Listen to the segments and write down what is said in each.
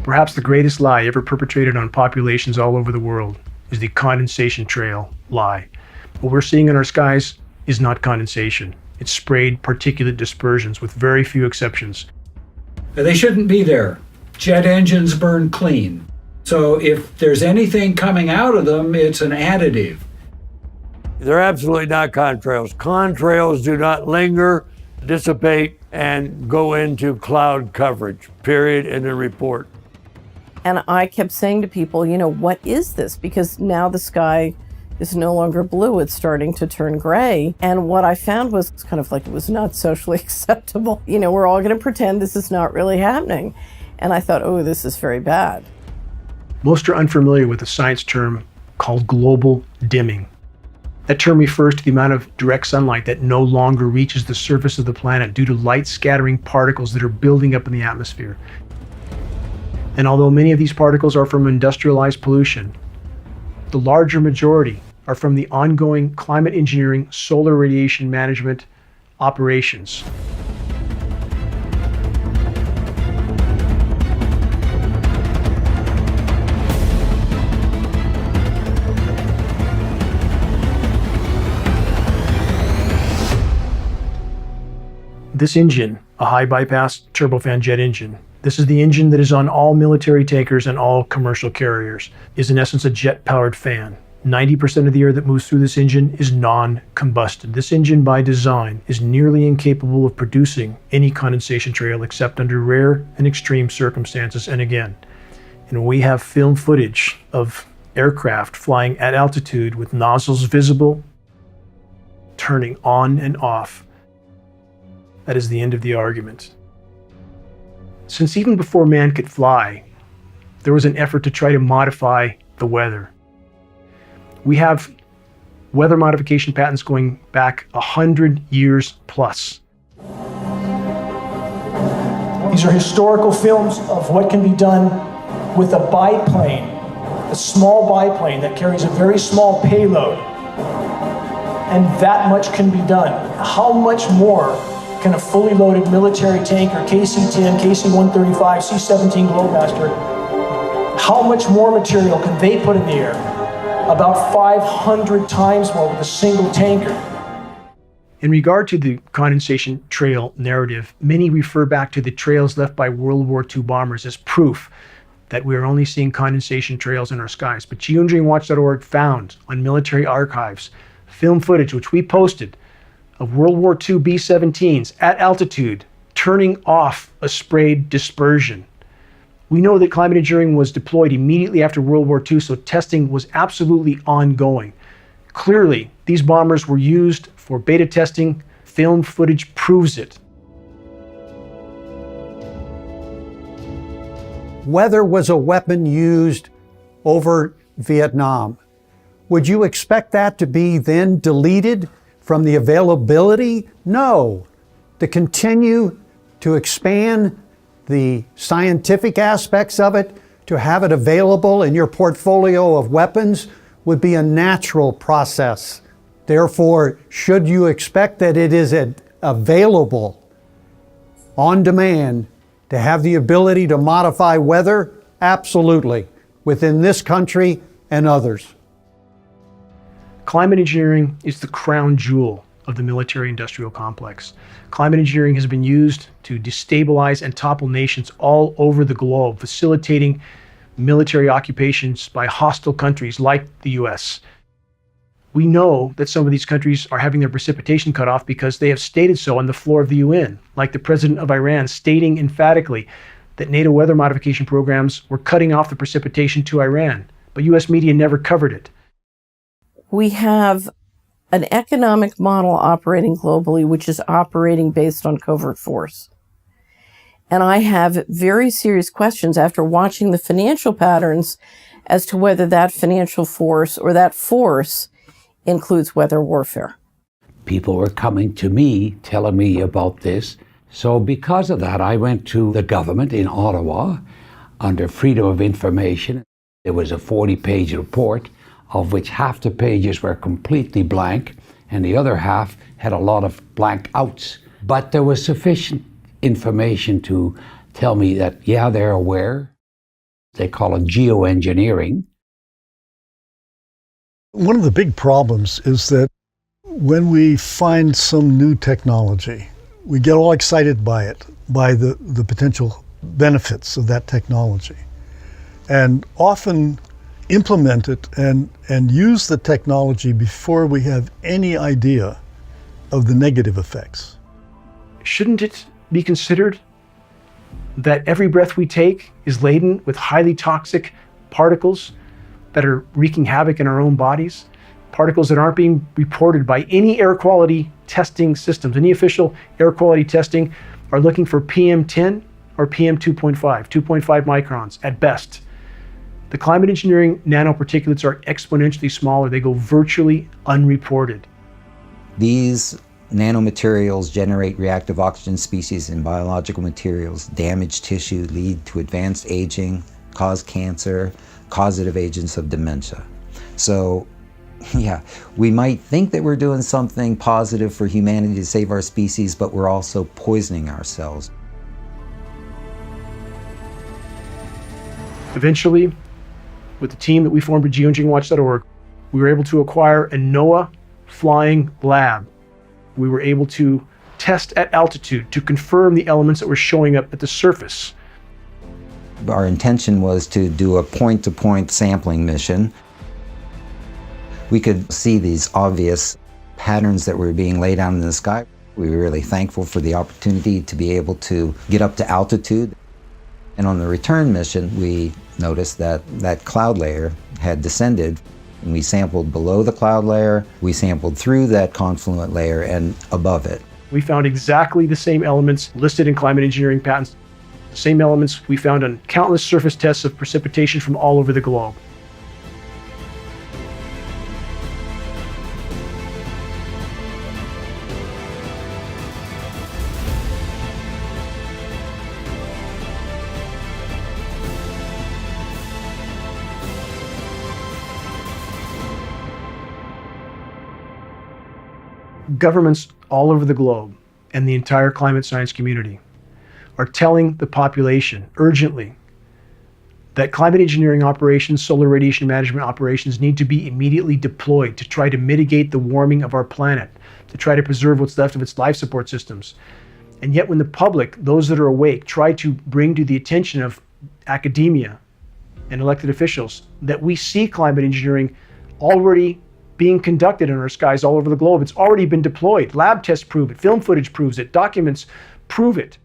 Perhaps the greatest lie ever perpetrated on populations all over the world is the condensation trail lie. What we're seeing in our skies is not condensation. It's sprayed particulate dispersions with very few exceptions. They shouldn't be there. Jet engines burn clean. So if there's anything coming out of them, it's an additive. They're absolutely not contrails. Contrails do not linger, dissipate, and go into cloud coverage, period, in the report. And I kept saying to people, what is this? Because now the sky is no longer blue, it's starting to turn gray. And what I found was kind of like it was not socially acceptable. We're all going to pretend this is not really happening. And I thought, oh, this is very bad. Most are unfamiliar with a science term called global dimming. That term refers to the amount of direct sunlight that no longer reaches the surface of the planet due to light scattering particles that are building up in the atmosphere. And although many of these particles are from industrialized pollution, the larger majority are from the ongoing climate engineering solar radiation management operations. This engine, a high bypass turbofan jet engine, this is the engine that is on all military tankers and all commercial carriers, is in essence a jet-powered fan. 90% of the air that moves through this engine is non-combusted. This engine by design is nearly incapable of producing any condensation trail except under rare and extreme circumstances. And again, we have film footage of aircraft flying at altitude with nozzles visible, turning on and off. That is the end of the argument. Since even before man could fly, there was an effort to try to modify the weather. We have weather modification patents going back 100 years plus. These are historical films of what can be done with a biplane, a small biplane that carries a very small payload. And that much can be done. How much more can a fully loaded military tanker, KC-10, KC-135, C-17 Globemaster, how much more material can they put in the air? About 500 times more with a single tanker. In regard to the condensation trail narrative, many refer back to the trails left by World War II bombers as proof that we are only seeing condensation trails in our skies. But geoengineeringwatch.org found on military archives film footage, which we posted, of World War II B-17s at altitude turning off a sprayed dispersion. We know that climate engineering was deployed immediately after World War II, so testing was absolutely ongoing. Clearly, these bombers were used for beta testing. Film footage proves it. Weather was a weapon used over Vietnam. Would you expect that to be then deleted from the availability? No. To continue to expand the scientific aspects of it, to have it available in your portfolio of weapons would be a natural process. Therefore, should you expect that it is available on demand to have the ability to modify weather? Absolutely, within this country and others. Climate engineering is the crown jewel of the military-industrial complex. Climate engineering has been used to destabilize and topple nations all over the globe, facilitating military occupations by hostile countries like the US. We know that some of these countries are having their precipitation cut off because they have stated so on the floor of the UN, like the president of Iran stating emphatically that NATO weather modification programs were cutting off the precipitation to Iran, but US media never covered it. We have an economic model operating globally, which is operating based on covert force. And I have very serious questions after watching the financial patterns as to whether that financial force or that force includes weather warfare. People were coming to me, telling me about this. So because of that, I went to the government in Ottawa under Freedom of Information. There was a 40-page report, of which half the pages were completely blank, and the other half had a lot of blank outs. But there was sufficient information to tell me that, yeah, they're aware. They call it geoengineering. One of the big problems is that when we find some new technology, we get all excited by it, by the potential benefits of that technology, and often implement it and use the technology before we have any idea of the negative effects. Shouldn't it be considered that every breath we take is laden with highly toxic particles that are wreaking havoc in our own bodies? Particles that aren't being reported by any air quality testing systems. Any official air quality testing are looking for PM10 or PM 2.5 microns at best. The climate engineering nanoparticulates are exponentially smaller. They go virtually unreported. These nanomaterials generate reactive oxygen species in biological materials, damage tissue, lead to advanced aging, cause cancer, causative agents of dementia. So, yeah, we might think that we're doing something positive for humanity to save our species, but we're also poisoning ourselves. Eventually, with the team that we formed at geoengineeringwatch.org, we were able to acquire a NOAA flying lab. We were able to test at altitude to confirm the elements that were showing up at the surface. Our intention was to do a point-to-point sampling mission. We could see these obvious patterns that were being laid out in the sky. We were really thankful for the opportunity to be able to get up to altitude. And on the return mission, we noticed that that cloud layer had descended. And we sampled below the cloud layer, we sampled through that confluent layer and above it. We found exactly the same elements listed in climate engineering patents, the same elements we found on countless surface tests of precipitation from all over the globe. Governments all over the globe and the entire climate science community are telling the population urgently that climate engineering operations, solar radiation management operations need to be immediately deployed to try to mitigate the warming of our planet, to try to preserve what's left of its life support systems. And yet when the public, those that are awake, try to bring to the attention of academia and elected officials that we see climate engineering already being conducted in our skies all over the globe. It's already been deployed. Lab tests prove it. Film footage proves it. Documents prove it.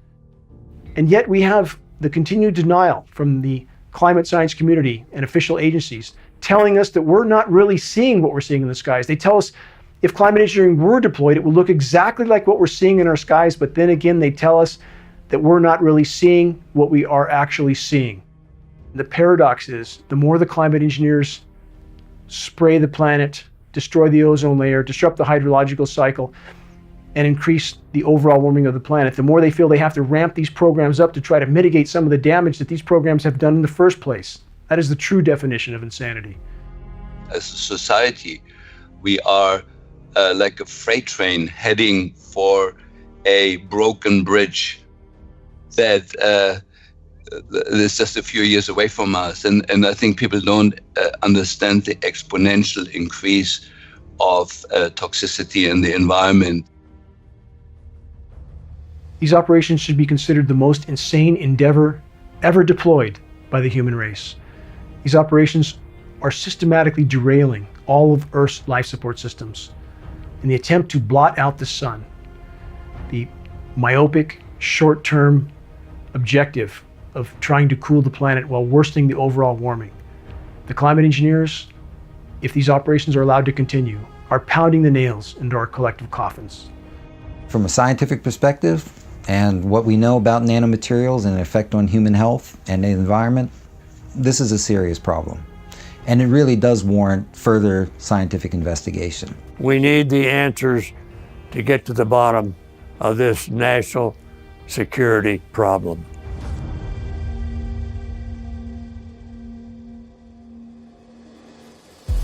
And yet we have the continued denial from the climate science community and official agencies telling us that we're not really seeing what we're seeing in the skies. They tell us if climate engineering were deployed, it would look exactly like what we're seeing in our skies. But then again, they tell us that we're not really seeing what we are actually seeing. The paradox is the more the climate engineers spray the planet, destroy the ozone layer, disrupt the hydrological cycle, and increase the overall warming of the planet, the more they feel they have to ramp these programs up to try to mitigate some of the damage that these programs have done in the first place. That is the true definition of insanity. As a society, we are like a freight train heading for a broken bridge that is just a few years away from us. And I think people don't understand the exponential increase of toxicity in the environment. These operations should be considered the most insane endeavor ever deployed by the human race. These operations are systematically derailing all of Earth's life support systems in the attempt to blot out the sun. The myopic, short-term objective of trying to cool the planet while worsening the overall warming. The climate engineers, if these operations are allowed to continue, are pounding the nails into our collective coffins. From a scientific perspective, and what we know about nanomaterials and their effect on human health and the environment, this is a serious problem. And it really does warrant further scientific investigation. We need the answers to get to the bottom of this national security problem.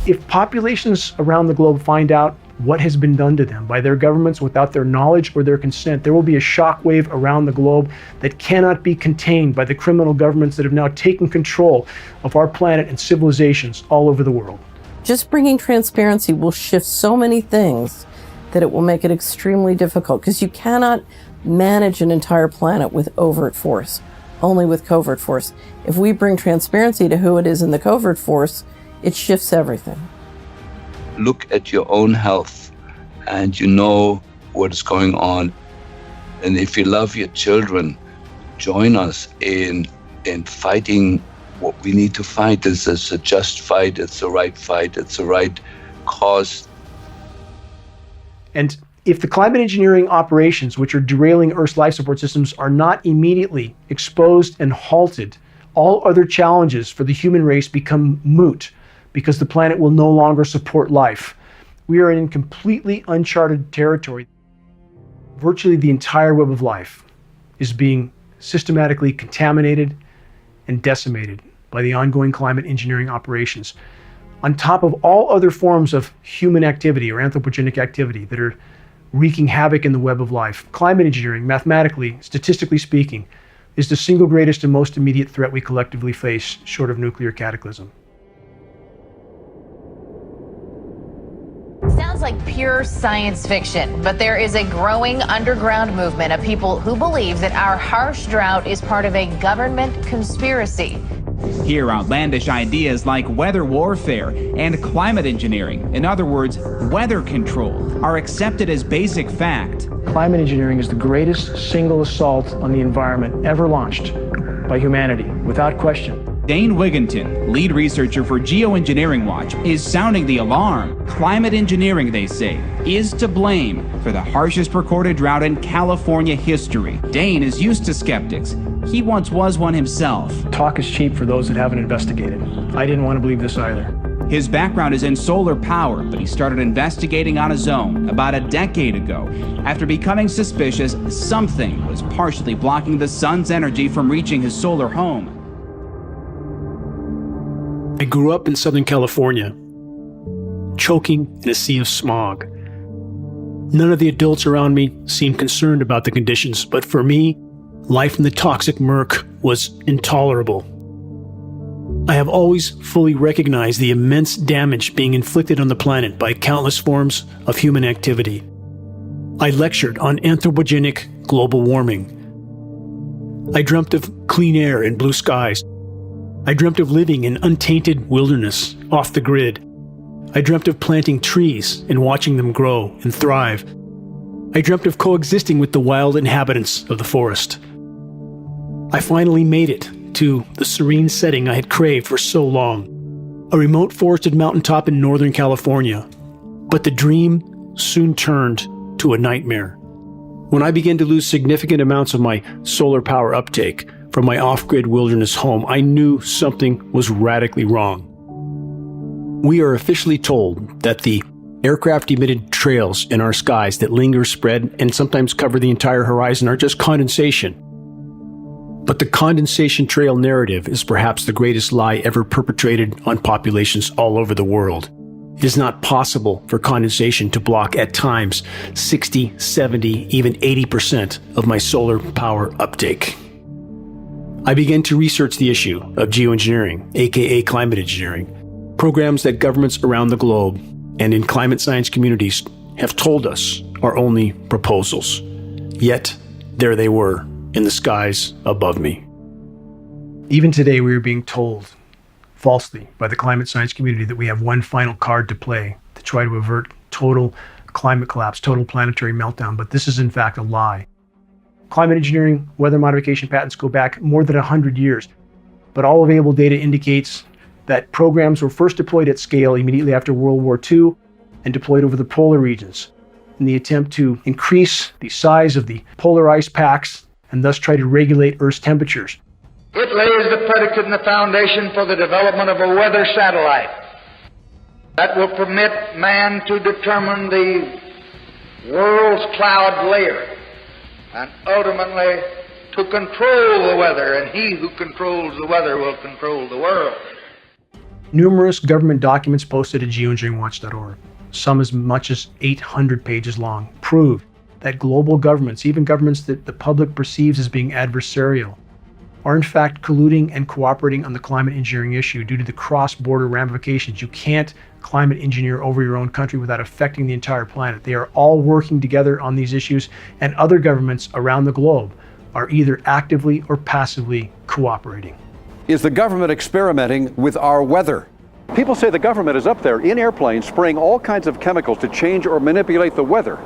If populations around the globe find out what has been done to them by their governments without their knowledge or their consent, there will be a shockwave around the globe that cannot be contained by the criminal governments that have now taken control of our planet and civilizations all over the world. Just bringing transparency will shift so many things that it will make it extremely difficult, because you cannot manage an entire planet with overt force, only with covert force. If we bring transparency to who it is in the covert force, it shifts everything. Look at your own health and you know what is going on. And if you love your children, join us in fighting what we need to fight. This is a just fight, it's the right fight, it's the right cause. And if the climate engineering operations, which are derailing Earth's life support systems, are not immediately exposed and halted, all other challenges for the human race become moot because the planet will no longer support life. We are in completely uncharted territory. Virtually the entire web of life is being systematically contaminated and decimated by the ongoing climate engineering operations, on top of all other forms of human activity or anthropogenic activity that are wreaking havoc in the web of life. Climate engineering, mathematically, statistically speaking, is the single greatest and most immediate threat we collectively face, short of nuclear cataclysm. Sounds like pure science fiction, but there is a growing underground movement of people who believe that our harsh drought is part of a government conspiracy. Here, outlandish ideas like weather warfare and climate engineering, in other words, weather control, are accepted as basic fact. Climate engineering is the greatest single assault on the environment ever launched by humanity, without question. Dane Wigginton, lead researcher for Geoengineering Watch, is sounding the alarm. Climate engineering, they say, is to blame for the harshest recorded drought in California history. Dane is used to skeptics. He once was one himself. Talk is cheap for those that haven't investigated. I didn't want to believe this either. His background is in solar power, but he started investigating on his own about a decade ago after becoming suspicious something was partially blocking the sun's energy from reaching his solar home. I grew up in Southern California, choking in a sea of smog. None of the adults around me seemed concerned about the conditions, but for me, life in the toxic murk was intolerable. I have always fully recognized the immense damage being inflicted on the planet by countless forms of human activity. I lectured on anthropogenic global warming. I dreamt of clean air and blue skies. I dreamt of living in untainted wilderness, off the grid. I dreamt of planting trees and watching them grow and thrive. I dreamt of coexisting with the wild inhabitants of the forest. I finally made it to the serene setting I had craved for so long, a remote forested mountaintop in Northern California. But the dream soon turned to a nightmare. When I began to lose significant amounts of my solar power uptake from my off-grid wilderness home, I knew something was radically wrong. We are officially told that the aircraft-emitted trails in our skies that linger, spread, and sometimes cover the entire horizon are just condensation. But the condensation trail narrative is perhaps the greatest lie ever perpetrated on populations all over the world. It is not possible for condensation to block at times 60, 70, even 80% of my solar power uptake. I began to research the issue of geoengineering, aka climate engineering, programs that governments around the globe and in climate science communities have told us are only proposals. Yet, there they were in the skies above me. Even today, we are being told, falsely, by the climate science community that we have one final card to play to try to avert total climate collapse, total planetary meltdown, but this is in fact a lie. Climate engineering, weather modification patents go back more than 100 years, but all available data indicates that programs were first deployed at scale immediately after World War II and deployed over the polar regions in the attempt to increase the size of the polar ice packs and thus try to regulate Earth's temperatures. It lays the predicate and the foundation for the development of a weather satellite that will permit man to determine the world's cloud layer and ultimately to control the weather, and he who controls the weather will control the world. Numerous government documents posted at geoengineeringwatch.org. some as much as 800 pages long, prove that global governments, even governments that the public perceives as being adversarial, are in fact colluding and cooperating on the climate engineering issue due to the cross-border ramifications. You can't climate engineer over your own country without affecting the entire planet. They are all working together on these issues, and other governments around the globe are either actively or passively cooperating. Is the government experimenting with our weather? People say the government is up there in airplanes spraying all kinds of chemicals to change or manipulate the weather.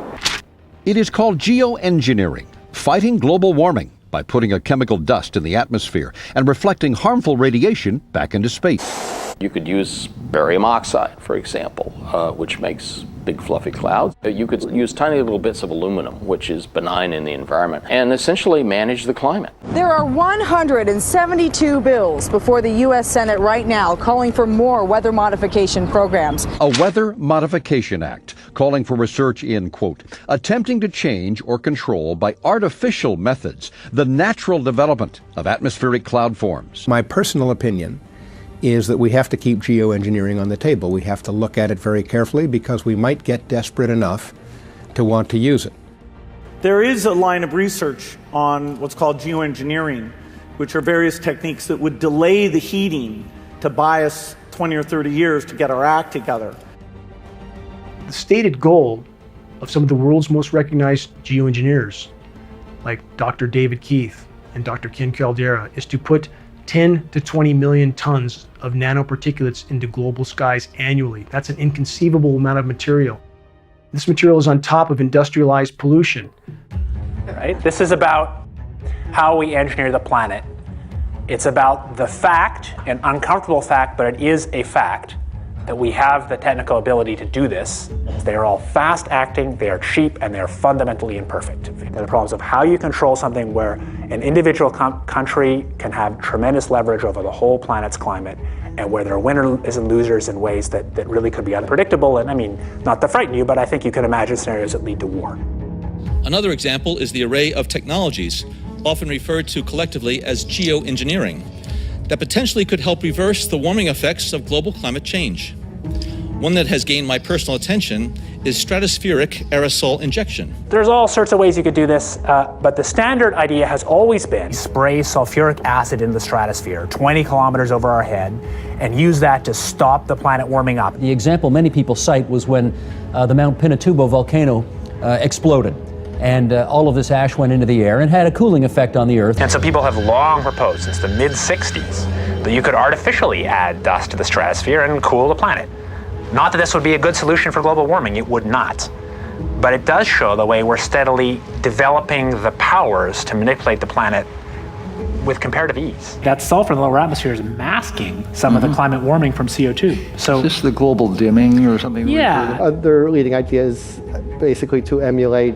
It is called geoengineering, fighting global warming by putting a chemical dust in the atmosphere and reflecting harmful radiation back into space. You could use barium oxide, for example, which makes big fluffy clouds. You could use tiny little bits of aluminum, which is benign in the environment, and essentially manage the climate. There are 172 bills before the U.S. Senate right now calling for more weather modification programs. A Weather Modification Act calling for research in, quote, attempting to change or control by artificial methods the natural development of atmospheric cloud forms. My personal opinion is that we have to keep geoengineering on the table. We have to look at it very carefully because we might get desperate enough to want to use it. There is a line of research on what's called geoengineering, which are various techniques that would delay the heating to buy us 20 or 30 years to get our act together. The stated goal of some of the world's most recognized geoengineers, like Dr. David Keith and Dr. Ken Caldera, is to put 10 to 20 million tons of nanoparticulates into global skies annually. That's an inconceivable amount of material. This material is on top of industrialized pollution. Right? This is about how we engineer the planet. It's about the fact, an uncomfortable fact, but it is a fact, that we have the technical ability to do this. They are all fast acting, they are cheap, and they are fundamentally imperfect. The problems of how you control something where an individual country can have tremendous leverage over the whole planet's climate, and where there are winners and losers in ways that really could be unpredictable. And I mean, not to frighten you, but I think you can imagine scenarios that lead to war. Another example is the array of technologies, often referred to collectively as geoengineering, that potentially could help reverse the warming effects of global climate change. One that has gained my personal attention is stratospheric aerosol injection. There's all sorts of ways you could do this, but the standard idea has always been spray sulfuric acid in the stratosphere 20 kilometers over our head and use that to stop the planet warming up. The example many people cite was when the Mount Pinatubo volcano exploded. And all of this ash went into the air and had a cooling effect on the Earth. And so people have long proposed since the mid-60s that you could artificially add dust to the stratosphere and cool the planet. Not that this would be a good solution for global warming, it would not. But it does show the way we're steadily developing the powers to manipulate the planet with comparative ease. That sulfur in the lower atmosphere is masking some of the climate warming from CO2. So is this the global dimming or something? Yeah. Their leading idea is basically to emulate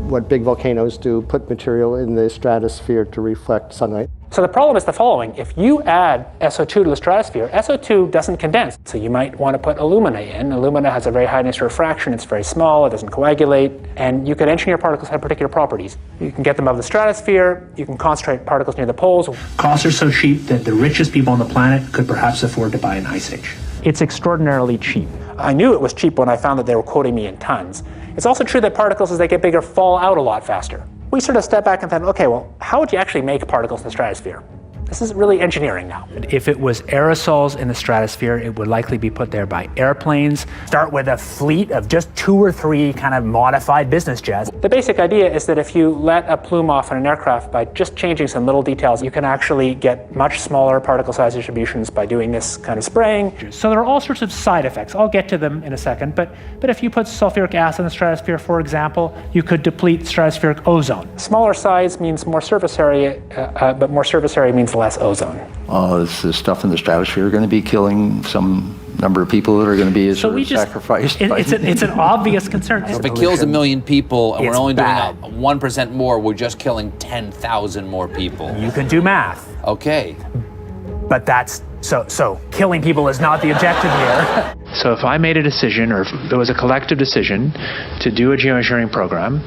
what big volcanoes do, put material in the stratosphere to reflect sunlight. So the problem is the following. If you add SO2 to the stratosphere, SO2 doesn't condense. So you might want to put alumina in. Alumina has a very high initial refraction. It's very small. It doesn't coagulate. And you can engineer particles that have particular properties. You can get them out of the stratosphere. You can concentrate particles near the poles. Costs are so cheap that the richest people on the planet could perhaps afford to buy an ice age. It's extraordinarily cheap. I knew it was cheap when I found that they were quoting me in tons. It's also true that particles, as they get bigger, fall out a lot faster. We sort of step back and think, okay, well, how would you actually make particles in the stratosphere? This is really engineering now. If it was aerosols in the stratosphere, it would likely be put there by airplanes. Start with a fleet of just 2 or 3 kind of modified business jets. The basic idea is that if you let a plume off in an aircraft by just changing some little details, you can actually get much smaller particle size distributions by doing this kind of spraying. So there are all sorts of side effects. I'll get to them in a second. But if you put sulfuric acid in the stratosphere, for example, you could deplete stratospheric ozone. Smaller size means more surface area, but more surface area means less ozone. Is the stuff in the stratosphere going to be killing some number of people that are going to be sacrificed? It's an obvious concern. So if it kills 1 million people and we're only doing 1% more, we're just killing 10,000 more people. You can do math. Okay. But that's, so killing people is not the objective here. So if I made a decision, or if there was a collective decision to do a geoengineering program,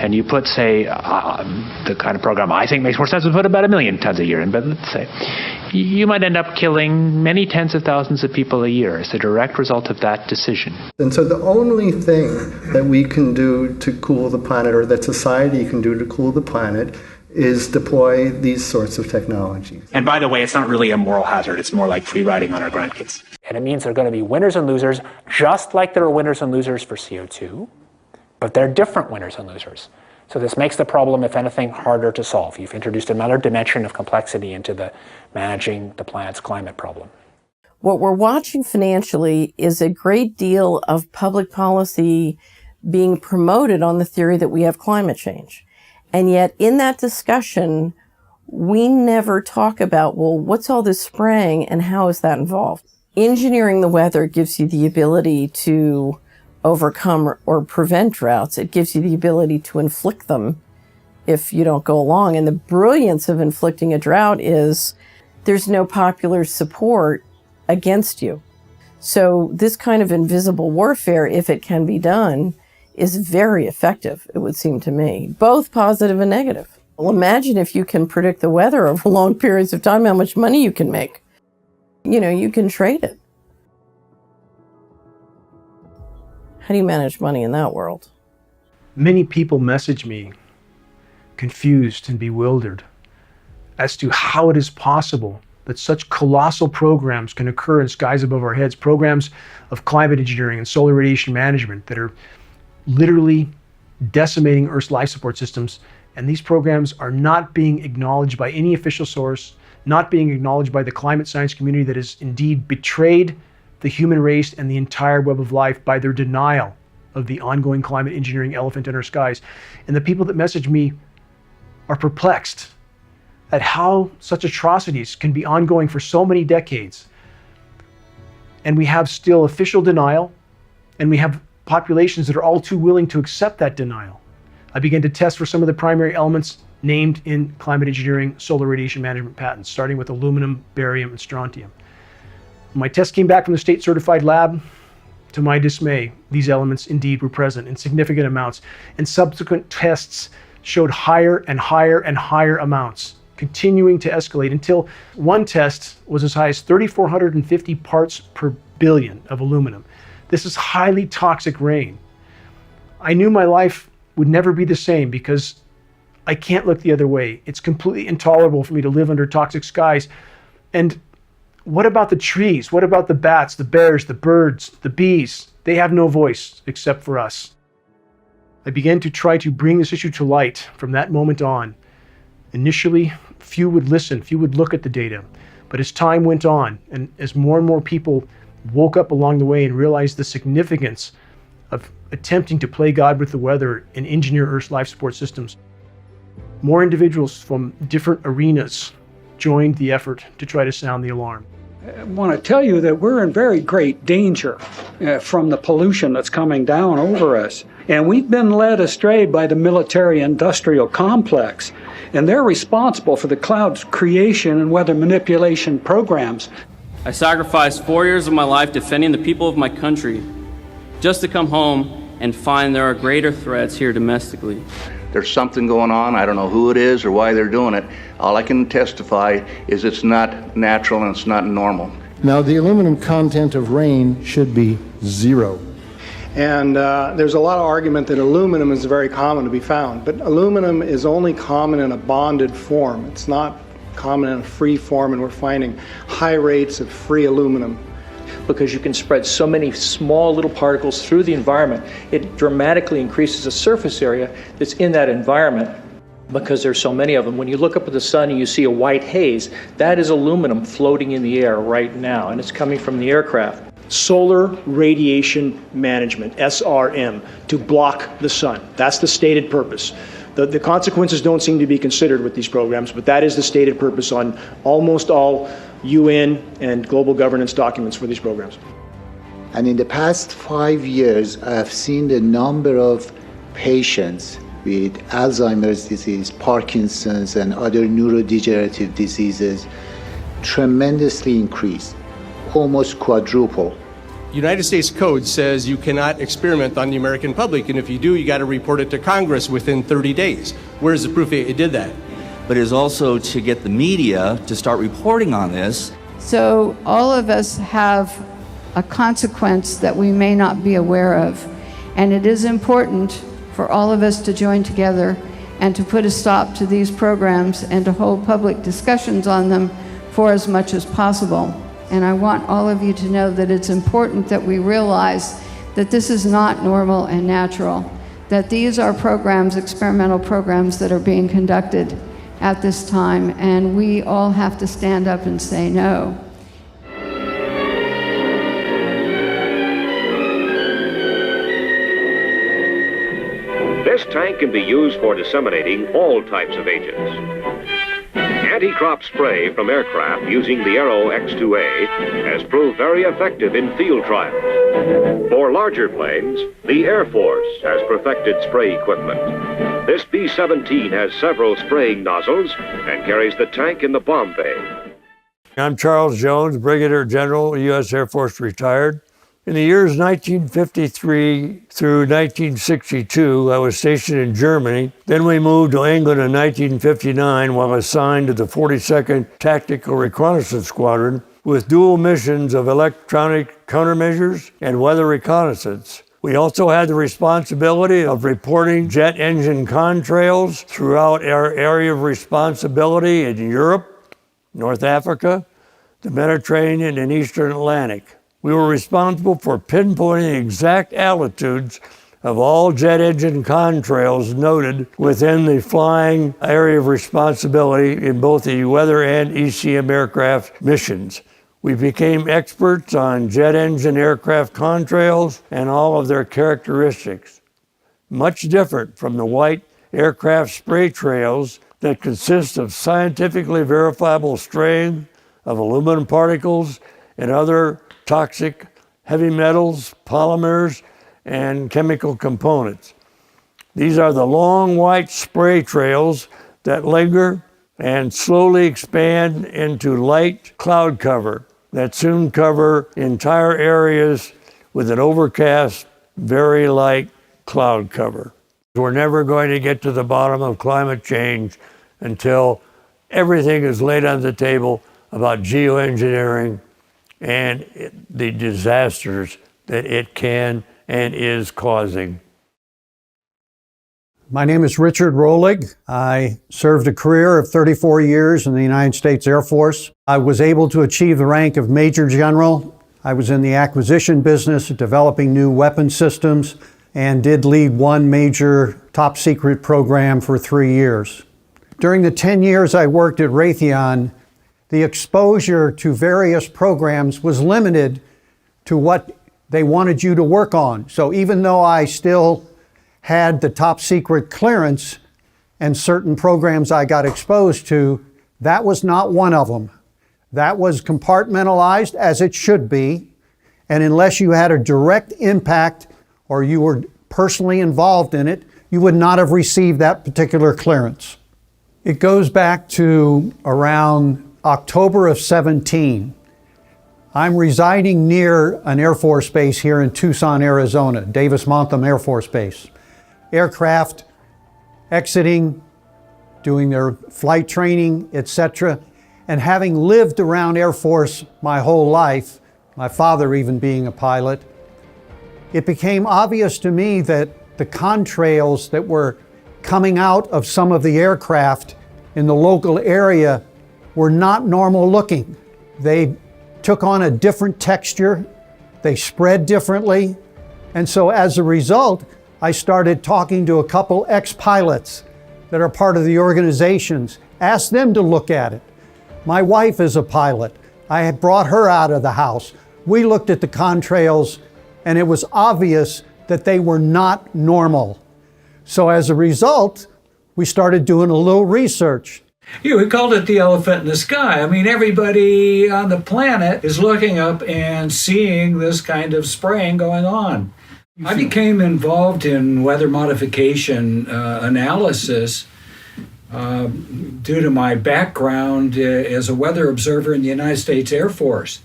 and you put, say, the kind of program I think makes more sense to put about 1 million tons a year in, but let's say, you might end up killing many tens of thousands of people a year as a direct result of that decision. And so the only thing that we can do to cool the planet, or that society can do to cool the planet, is deploy these sorts of technologies. And by the way, it's not really a moral hazard. It's more like free riding on our grandkids. And it means there are going to be winners and losers, just like there are winners and losers for CO2, but they're different winners and losers. So this makes the problem, if anything, harder to solve. You've introduced another dimension of complexity into the managing the planet's climate problem. What we're watching financially is a great deal of public policy being promoted on the theory that we have climate change. And yet in that discussion, we never talk about, well, what's all this spraying and how is that involved? Engineering the weather gives you the ability to overcome or prevent droughts. It gives you the ability to inflict them if you don't go along. And the brilliance of inflicting a drought is there's no popular support against you. So this kind of invisible warfare, if it can be done, is very effective, it would seem to me, both positive and negative. Well, imagine if you can predict the weather over long periods of time, how much money you can make. You know, you can trade it. How do you manage money in that world? Many people message me confused and bewildered as to how it is possible that such colossal programs can occur in skies above our heads, programs of climate engineering and solar radiation management that are literally decimating Earth's life support systems. And these programs are not being acknowledged by any official source, not being acknowledged by the climate science community that has indeed betrayed the human race and the entire web of life by their denial of the ongoing climate engineering elephant in our skies. And the people that message me are perplexed at how such atrocities can be ongoing for so many decades. And we have still official denial, and we have populations that are all too willing to accept that denial. I began to test for some of the primary elements named in climate engineering solar radiation management patents, starting with aluminum, barium, and strontium. My test came back from the state certified lab. To my dismay, these elements indeed were present in significant amounts, and subsequent tests showed higher and higher and higher amounts, continuing to escalate until one test was as high as 3,450 parts per billion of aluminum. This is highly toxic rain. I knew my life would never be the same because I can't look the other way. It's completely intolerable for me to live under toxic skies. And what about the trees? What about the bats, the bears, the birds, the bees? They have no voice except for us. I began to try to bring this issue to light from that moment on. Initially, few would listen, few would look at the data. But as time went on, and as more and more people woke up along the way and realized the significance of attempting to play God with the weather and engineer Earth's life support systems, more individuals from different arenas joined the effort to try to sound the alarm. I want to tell you that we're in very great danger from the pollution that's coming down over us. And we've been led astray by the military-industrial complex. And they're responsible for the cloud's creation and weather manipulation programs. I sacrificed 4 years of my life defending the people of my country just to come home and find there are greater threats here domestically. There's something going on. I don't know who it is or why they're doing it. All I can testify is it's not natural and it's not normal. Now, the aluminum content of rain should be 0. And there's a lot of argument that aluminum is very common to be found, but aluminum is only common in a bonded form. It's not common in a free form, and we're finding high rates of free aluminum. Because you can spread so many small little particles through the environment, it dramatically increases the surface area that's in that environment because there's so many of them. When you look up at the sun and you see a white haze, that is aluminum floating in the air right now, and it's coming from the aircraft. Solar radiation management, SRM, to block the sun. That's the stated purpose. The consequences don't seem to be considered with these programs, but that is the stated purpose on almost all UN and global governance documents for these programs. And in the past 5 years, I have seen the number of patients with Alzheimer's disease, Parkinson's, and other neurodegenerative diseases tremendously increase, almost quadruple. United States Code says you cannot experiment on the American public, and if you do, you got to report it to Congress within 30 days. Where's the proof it did that? but is also to get the media to start reporting on this. So all of us have a consequence that we may not be aware of. And it is important for all of us to join together and to put a stop to these programs and to hold public discussions on them for as much as possible. And I want all of you to know that it's important that we realize that this is not normal and natural, that these are programs, experimental programs that are being conducted at this time, and we all have to stand up and say no. This tank can be used for disseminating all types of agents. Anti-crop spray from aircraft using the Aero X2A has proved very effective in field trials. For larger planes, the Air Force has perfected spray equipment. This B-17 has several spraying nozzles and carries the tank in the bomb bay. I'm Charles Jones, Brigadier General, U.S. Air Force retired. In the years 1953 through 1962, I was stationed in Germany. Then we moved to England in 1959 while assigned to the 42nd Tactical Reconnaissance Squadron with dual missions of electronic countermeasures and weather reconnaissance. We also had the responsibility of reporting jet engine contrails throughout our area of responsibility in Europe, North Africa, the Mediterranean, and Eastern Atlantic. We were responsible for pinpointing the exact altitudes of all jet engine contrails noted within the flying area of responsibility in both the weather and ECM aircraft missions. We became experts on jet engine aircraft contrails and all of their characteristics. Much different from the white aircraft spray trails that consist of scientifically verifiable straying of aluminum particles and other toxic heavy metals, polymers, and chemical components. These are the long white spray trails that linger and slowly expand into light cloud cover that soon cover entire areas with an overcast, very light cloud cover. We're never going to get to the bottom of climate change until everything is laid on the table about geoengineering and the disasters that it can and is causing. My name is Richard Rolig. I served a career of 34 years in the United States Air Force. I was able to achieve the rank of Major General. I was in the acquisition business, developing new weapon systems, and did lead one major top secret program for 3 years. During the 10 years I worked at Raytheon, the exposure to various programs was limited to what they wanted you to work on. So even though I still had the top secret clearance and certain programs I got exposed to, that was not one of them. That was compartmentalized as it should be. And unless you had a direct impact or you were personally involved in it, you would not have received that particular clearance. It goes back to around October of 17. I'm residing near an Air Force base here in Tucson, Arizona, Davis-Monthan Air Force Base. Aircraft exiting, doing their flight training, etc. And having lived around Air Force my whole life, my father even being a pilot, it became obvious to me that the contrails that were coming out of some of the aircraft in the local area were not normal looking. They took on a different texture, they spread differently, and so as a result, I started talking to a couple ex-pilots that are part of the organizations, asked them to look at it. My wife is a pilot. I had brought her out of the house. We looked at the contrails, and it was obvious that they were not normal. So as a result, we started doing a little research. Yeah, we called it the elephant in the sky. I mean, everybody on the planet is looking up and seeing this kind of spraying going on. I became involved in weather modification analysis due to my background as a weather observer in the United States Air Force.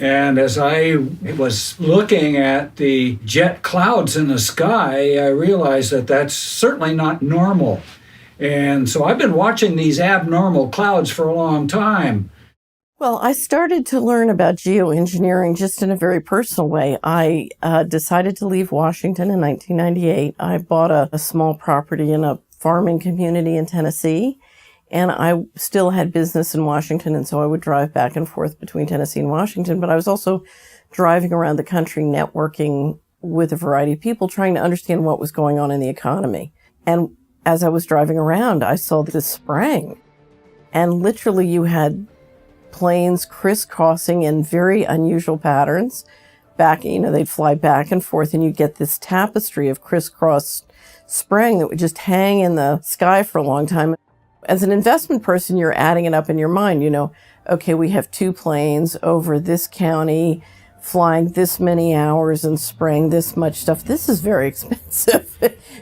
And as I was looking at the jet clouds in the sky, I realized that that's certainly not normal. And so I've been watching these abnormal clouds for a long time. Well, I started to learn about geoengineering just in a very personal way. I decided to leave Washington in 1998. I bought a small property in a farming community in Tennessee, and I still had business in Washington, and so I would drive back and forth between Tennessee and Washington, but I was also driving around the country networking with a variety of people, trying to understand what was going on in the economy. And as I was driving around, I saw this spraying, and literally you had planes crisscrossing in very unusual patterns. They'd fly back and forth, and you get this tapestry of crisscross spraying that would just hang in the sky for a long time. As an investment person, you're adding it up in your mind. Okay, we have 2 planes over this county flying this many hours and spraying this much stuff. This is very expensive.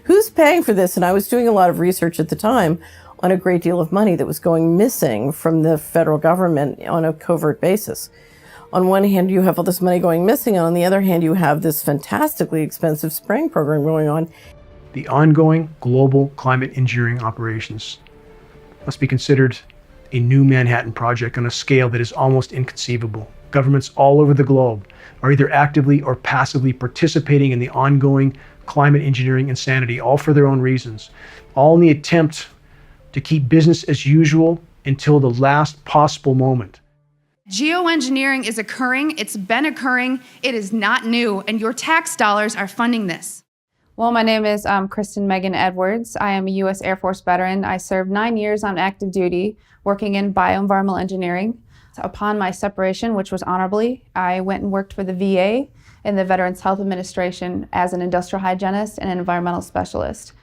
Who's paying for this? And I was doing a lot of research at the time on a great deal of money that was going missing from the federal government on a covert basis. On one hand, you have all this money going missing, and on the other hand, you have this fantastically expensive spraying program going on. The ongoing global climate engineering operations must be considered a new Manhattan Project on a scale that is almost inconceivable. Governments all over the globe are either actively or passively participating in the ongoing climate engineering insanity, all for their own reasons, all in the attempt to keep business as usual until the last possible moment. Geoengineering is occurring, it's been occurring, it is not new, and your tax dollars are funding this. Well, my name is Kristen Megan Edwards. I am a U.S. Air Force veteran. I served 9 years on active duty working in bioenvironmental engineering. Upon my separation, which was honorably, I went and worked for the VA in the Veterans Health Administration as an industrial hygienist and an environmental specialist.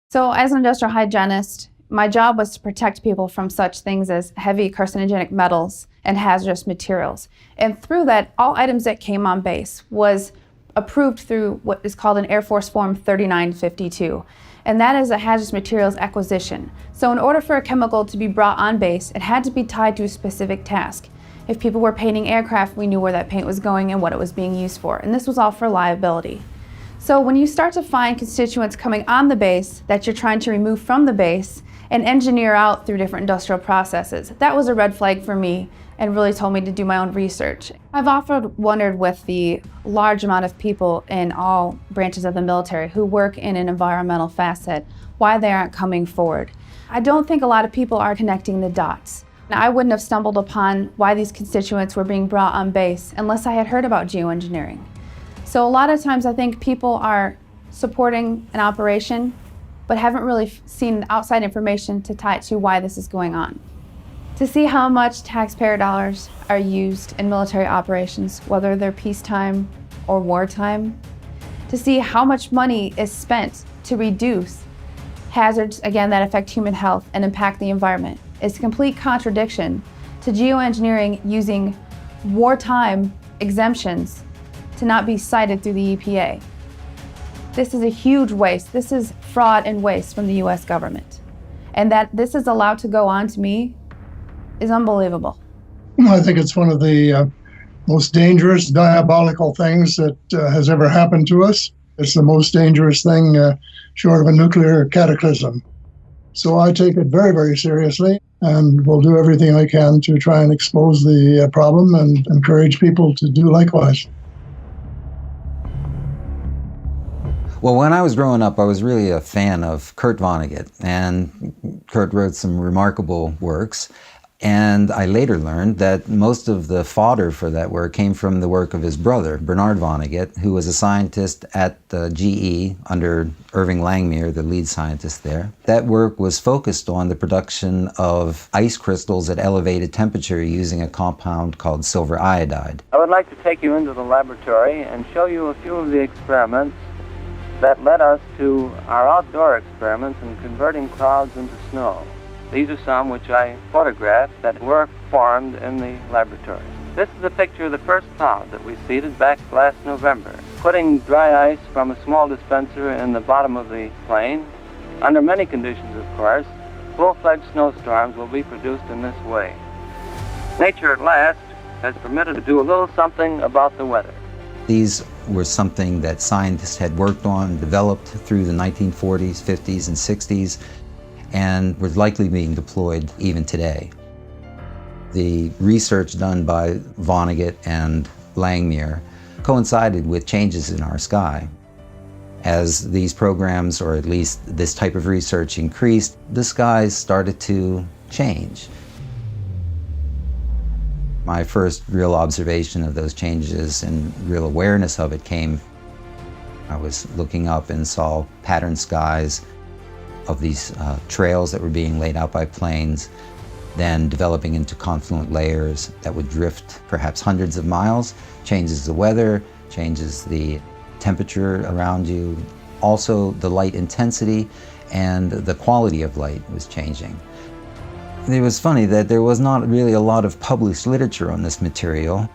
So as an industrial hygienist, my job was to protect people from such things as heavy carcinogenic metals and hazardous materials. And through that, all items that came on base was approved through what is called an Air Force Form 3952. And that is a hazardous materials acquisition. So in order for a chemical to be brought on base, it had to be tied to a specific task. If people were painting aircraft, we knew where that paint was going and what it was being used for. And this was all for liability. So when you start to find constituents coming on the base that you're trying to remove from the base and engineer out through different industrial processes, that was a red flag for me and really told me to do my own research. I've often wondered with the large amount of people in all branches of the military who work in an environmental facet, why they aren't coming forward. I don't think a lot of people are connecting the dots. I wouldn't have stumbled upon why these constituents were being brought on base unless I had heard about geoengineering. So a lot of times I think people are supporting an operation but haven't really seen outside information to tie it to why this is going on. To see how much taxpayer dollars are used in military operations, whether they're peacetime or wartime, to see how much money is spent to reduce hazards, again, that affect human health and impact the environment, is a complete contradiction to geoengineering using wartime exemptions to not be cited through the EPA. This is a huge waste. This is fraud and waste from the US government. And that this is allowed to go on to me is unbelievable. I think it's one of the most dangerous, diabolical things that has ever happened to us. It's the most dangerous thing short of a nuclear cataclysm. So I take it very, very seriously and will do everything I can to try and expose the problem and encourage people to do likewise. Well, when I was growing up, I was really a fan of Kurt Vonnegut, and Kurt wrote some remarkable works. And I later learned that most of the fodder for that work came from the work of his brother, Bernard Vonnegut, who was a scientist at GE under Irving Langmuir, the lead scientist there. That work was focused on the production of ice crystals at elevated temperature using a compound called silver iodide. I would like to take you into the laboratory and show you a few of the experiments that led us to our outdoor experiments in converting clouds into snow. These are some which I photographed that were formed in the laboratory. This is a picture of the first cloud that we seeded back last November. Putting dry ice from a small dispenser in the bottom of the plane, under many conditions of course, full-fledged snowstorms will be produced in this way. Nature at last has permitted to do a little something about the weather. These were something that scientists had worked on and developed through the 1940s, 50s, and 60s. and was likely being deployed even today. The research done by Vonnegut and Langmuir coincided with changes in our sky. As these programs, or at least this type of research, increased, the skies started to change. My first real observation of those changes and real awareness of it came, I was looking up and saw patterned skies of these trails that were being laid out by planes, then developing into confluent layers that would drift perhaps hundreds of miles, changes the weather, changes the temperature around you. Also, the light intensity and the quality of light was changing. It was funny that there was not really a lot of published literature on this material.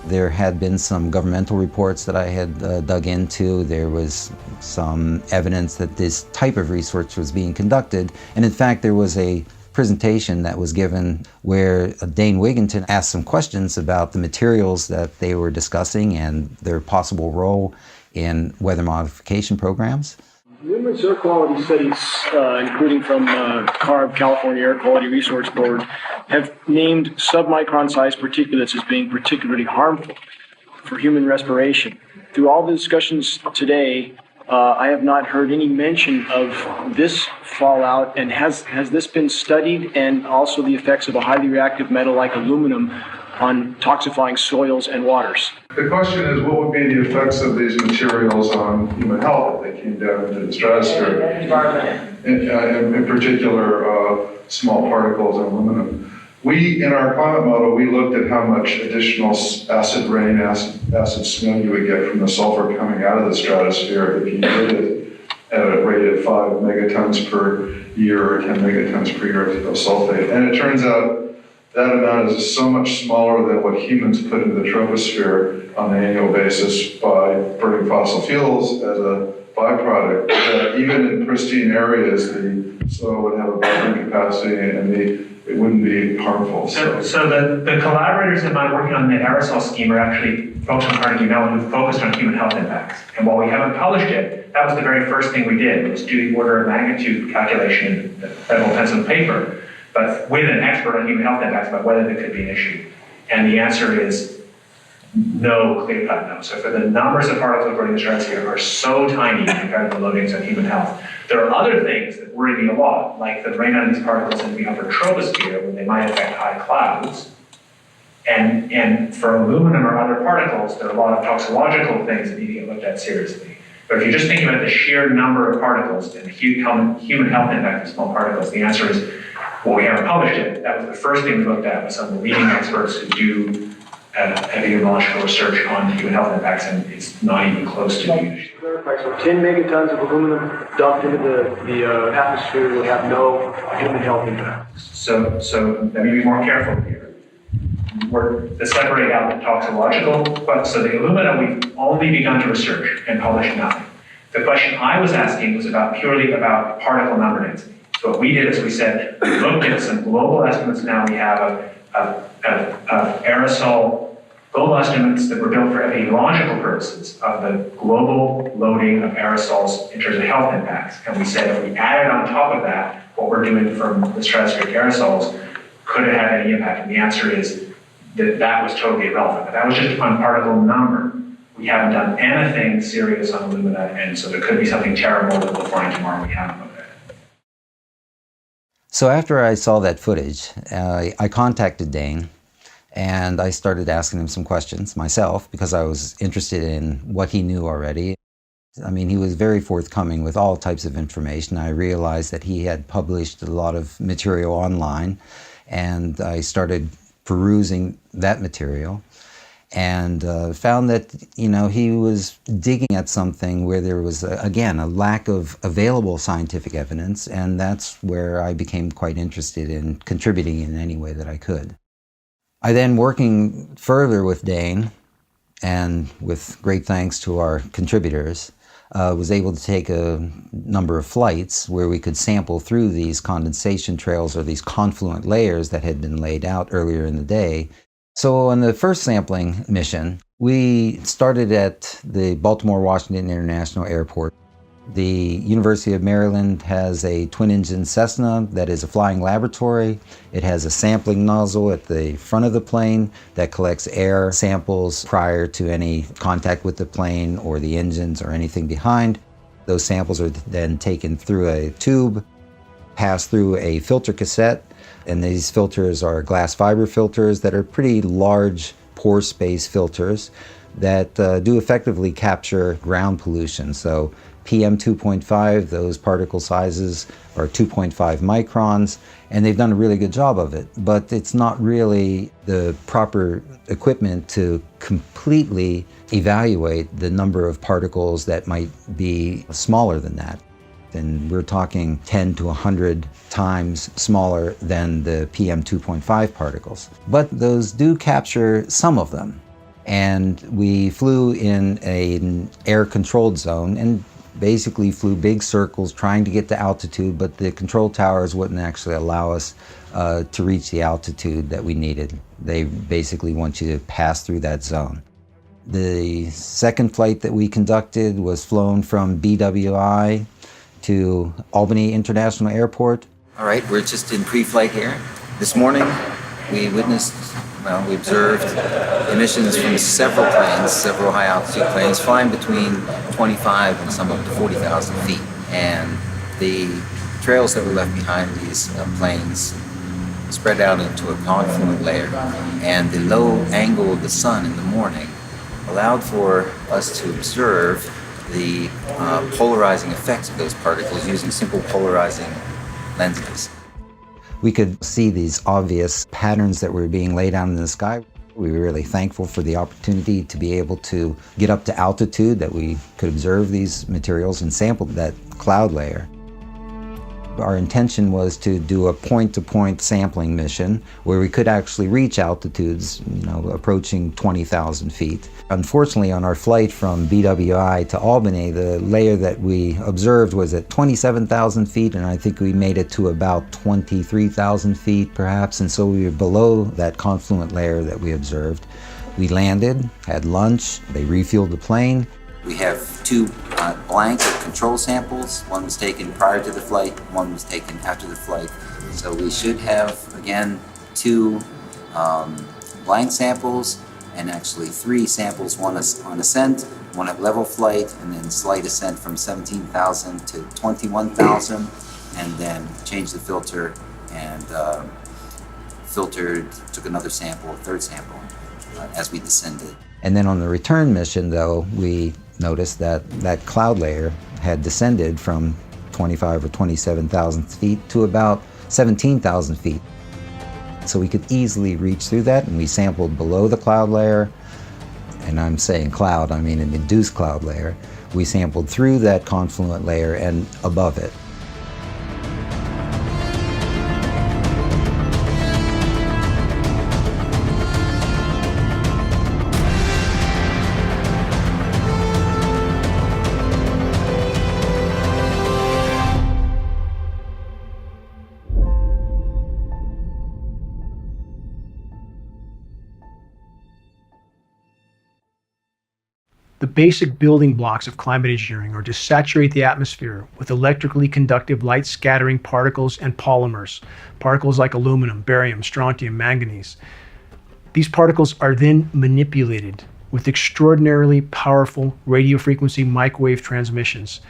There had been some governmental reports that I had dug into. There was some evidence that this type of research was being conducted. And in fact, there was a presentation that was given where Dane Wigginton asked some questions about the materials that they were discussing and their possible role in weather modification programs. Numerous air quality studies, including from CARB, California Air Quality Resource Board, have named submicron-sized particulates as being particularly harmful for human respiration. Through all the discussions today, I have not heard any mention of this fallout, and has this been studied, and also the effects of a highly reactive metal like aluminum on toxifying soils and waters? The question is, what would be the effects of these materials on human health if they came down into the stratosphere? In particular, small particles and aluminum. In our climate model, we looked at how much additional acid rain, acid snow you would get from the sulfur coming out of the stratosphere if you did it at a rate of 5 megatons per year or 10 megatons per year of sulfate. And it turns out that amount is so much smaller than what humans put into the troposphere on an annual basis by burning fossil fuels as a byproduct, that even in pristine areas, the soil would have a buffering capacity and it wouldn't be harmful. So the collaborators of mine working on the aerosol scheme are actually folks from Carnegie Mellon who focused on human health impacts. And while we haven't published it, that was the very first thing we did, was do the order of magnitude calculation in the federal pencil and paper, but with an expert on human health impacts about whether there could be an issue. And the answer is no, clear-cut no. So for the numbers of particles burning in the stratosphere are so tiny compared to the loadings on human health. There are other things that worry me a lot, like the rain on these particles into the upper troposphere when they might affect high clouds. And for aluminum or other particles, there are a lot of toxicological things that need to get looked at seriously. But if you're just thinking about the sheer number of particles and the human health impact of small particles, the answer is, well, we haven't published it. That was the first thing we looked at with some of the leading experts who do epidemiological research on human health impacts, and it's not even close to huge. So 10 megatons of aluminum dumped into the atmosphere will have no human health impact. So let me be more careful here. We're to separate out the toxicological, but so the aluminum we've only begun to research and published nothing. The question I was asking was purely about particle number density. So what we did is we said, we looked at some global estimates now. We have of aerosol global estimates that were built for epidemiological purposes of the global loading of aerosols in terms of health impacts. And we said if we added on top of that what we're doing from the stratospheric aerosols, could it have any impact? And the answer is that was totally irrelevant. But that was just on particle number. We haven't done anything serious on alumina, and so there could be something terrible that we'll find tomorrow we haven't looked at. So after I saw that footage, I contacted Dane, and I started asking him some questions myself because I was interested in what he knew already. I mean, he was very forthcoming with all types of information. I realized that he had published a lot of material online, and I started perusing that material and found that, he was digging at something where there was, again, a lack of available scientific evidence, and that's where I became quite interested in contributing in any way that I could. I then, working further with Dane, and with great thanks to our contributors, was able to take a number of flights where we could sample through these condensation trails or these confluent layers that had been laid out earlier in the day. So on the first sampling mission, we started at the Baltimore-Washington International Airport. The University of Maryland has a twin-engine Cessna that is a flying laboratory. It has a sampling nozzle at the front of the plane that collects air samples prior to any contact with the plane or the engines or anything behind. Those samples are then taken through a tube, pass through a filter cassette, and these filters are glass fiber filters that are pretty large pore space filters that do effectively capture ground pollution. So PM 2.5, those particle sizes are 2.5 microns, and they've done a really good job of it. But it's not really the proper equipment to completely evaluate the number of particles that might be smaller than that. And we're talking 10 to 100 times smaller than the PM 2.5 particles. But those do capture some of them. And we flew in an air-controlled zone and basically flew big circles trying to get to altitude, but the control towers wouldn't actually allow us to reach the altitude that we needed. They basically want you to pass through that zone. The second flight that we conducted was flown from BWI to Albany International Airport. All right, we're just in pre-flight here. This morning we observed emissions from several planes, several high-altitude planes, flying between 25 and some up to 40,000 feet. And the trails that were left behind these planes spread out into a confluent layer. And the low angle of the sun in the morning allowed for us to observe the polarizing effects of those particles using simple polarizing lenses. We could see these obvious patterns that were being laid out in the sky. We were really thankful for the opportunity to be able to get up to altitude, that we could observe these materials and sample that cloud layer. Our intention was to do a point-to-point sampling mission where we could actually reach altitudes, approaching 20,000 feet. Unfortunately, on our flight from BWI to Albany, the layer that we observed was at 27,000 feet, and I think we made it to about 23,000 feet perhaps, and so we were below that confluent layer that we observed. We landed, had lunch, they refueled the plane. We have two blank control samples. One was taken prior to the flight, one was taken after the flight. So we should have, again, two blank samples, and actually three samples, one on ascent, one at level flight, and then slight ascent from 17,000 to 21,000, and then changed the filter and took another sample, a third sample, as we descended. And then on the return mission, though, we noticed that that cloud layer had descended from 25 or 27,000 feet to about 17,000 feet. So we could easily reach through that, and we sampled below the cloud layer, and I'm saying cloud, I mean an induced cloud layer. We sampled through that confluent layer and above it. The basic building blocks of climate engineering are to saturate the atmosphere with electrically conductive light scattering particles and polymers, particles like aluminum, barium, strontium, manganese. These particles are then manipulated with extraordinarily powerful radio frequency microwave transmissions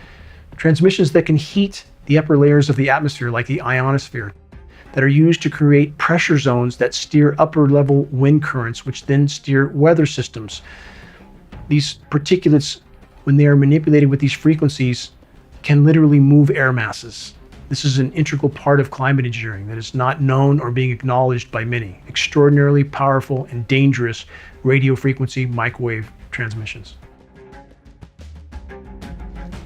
that can heat the upper layers of the atmosphere like the ionosphere, that are used to create pressure zones that steer upper level wind currents, which then steer weather systems. These particulates, when they are manipulated with these frequencies, can literally move air masses. This is an integral part of climate engineering that is not known or being acknowledged by many. Extraordinarily powerful and dangerous radio frequency microwave transmissions.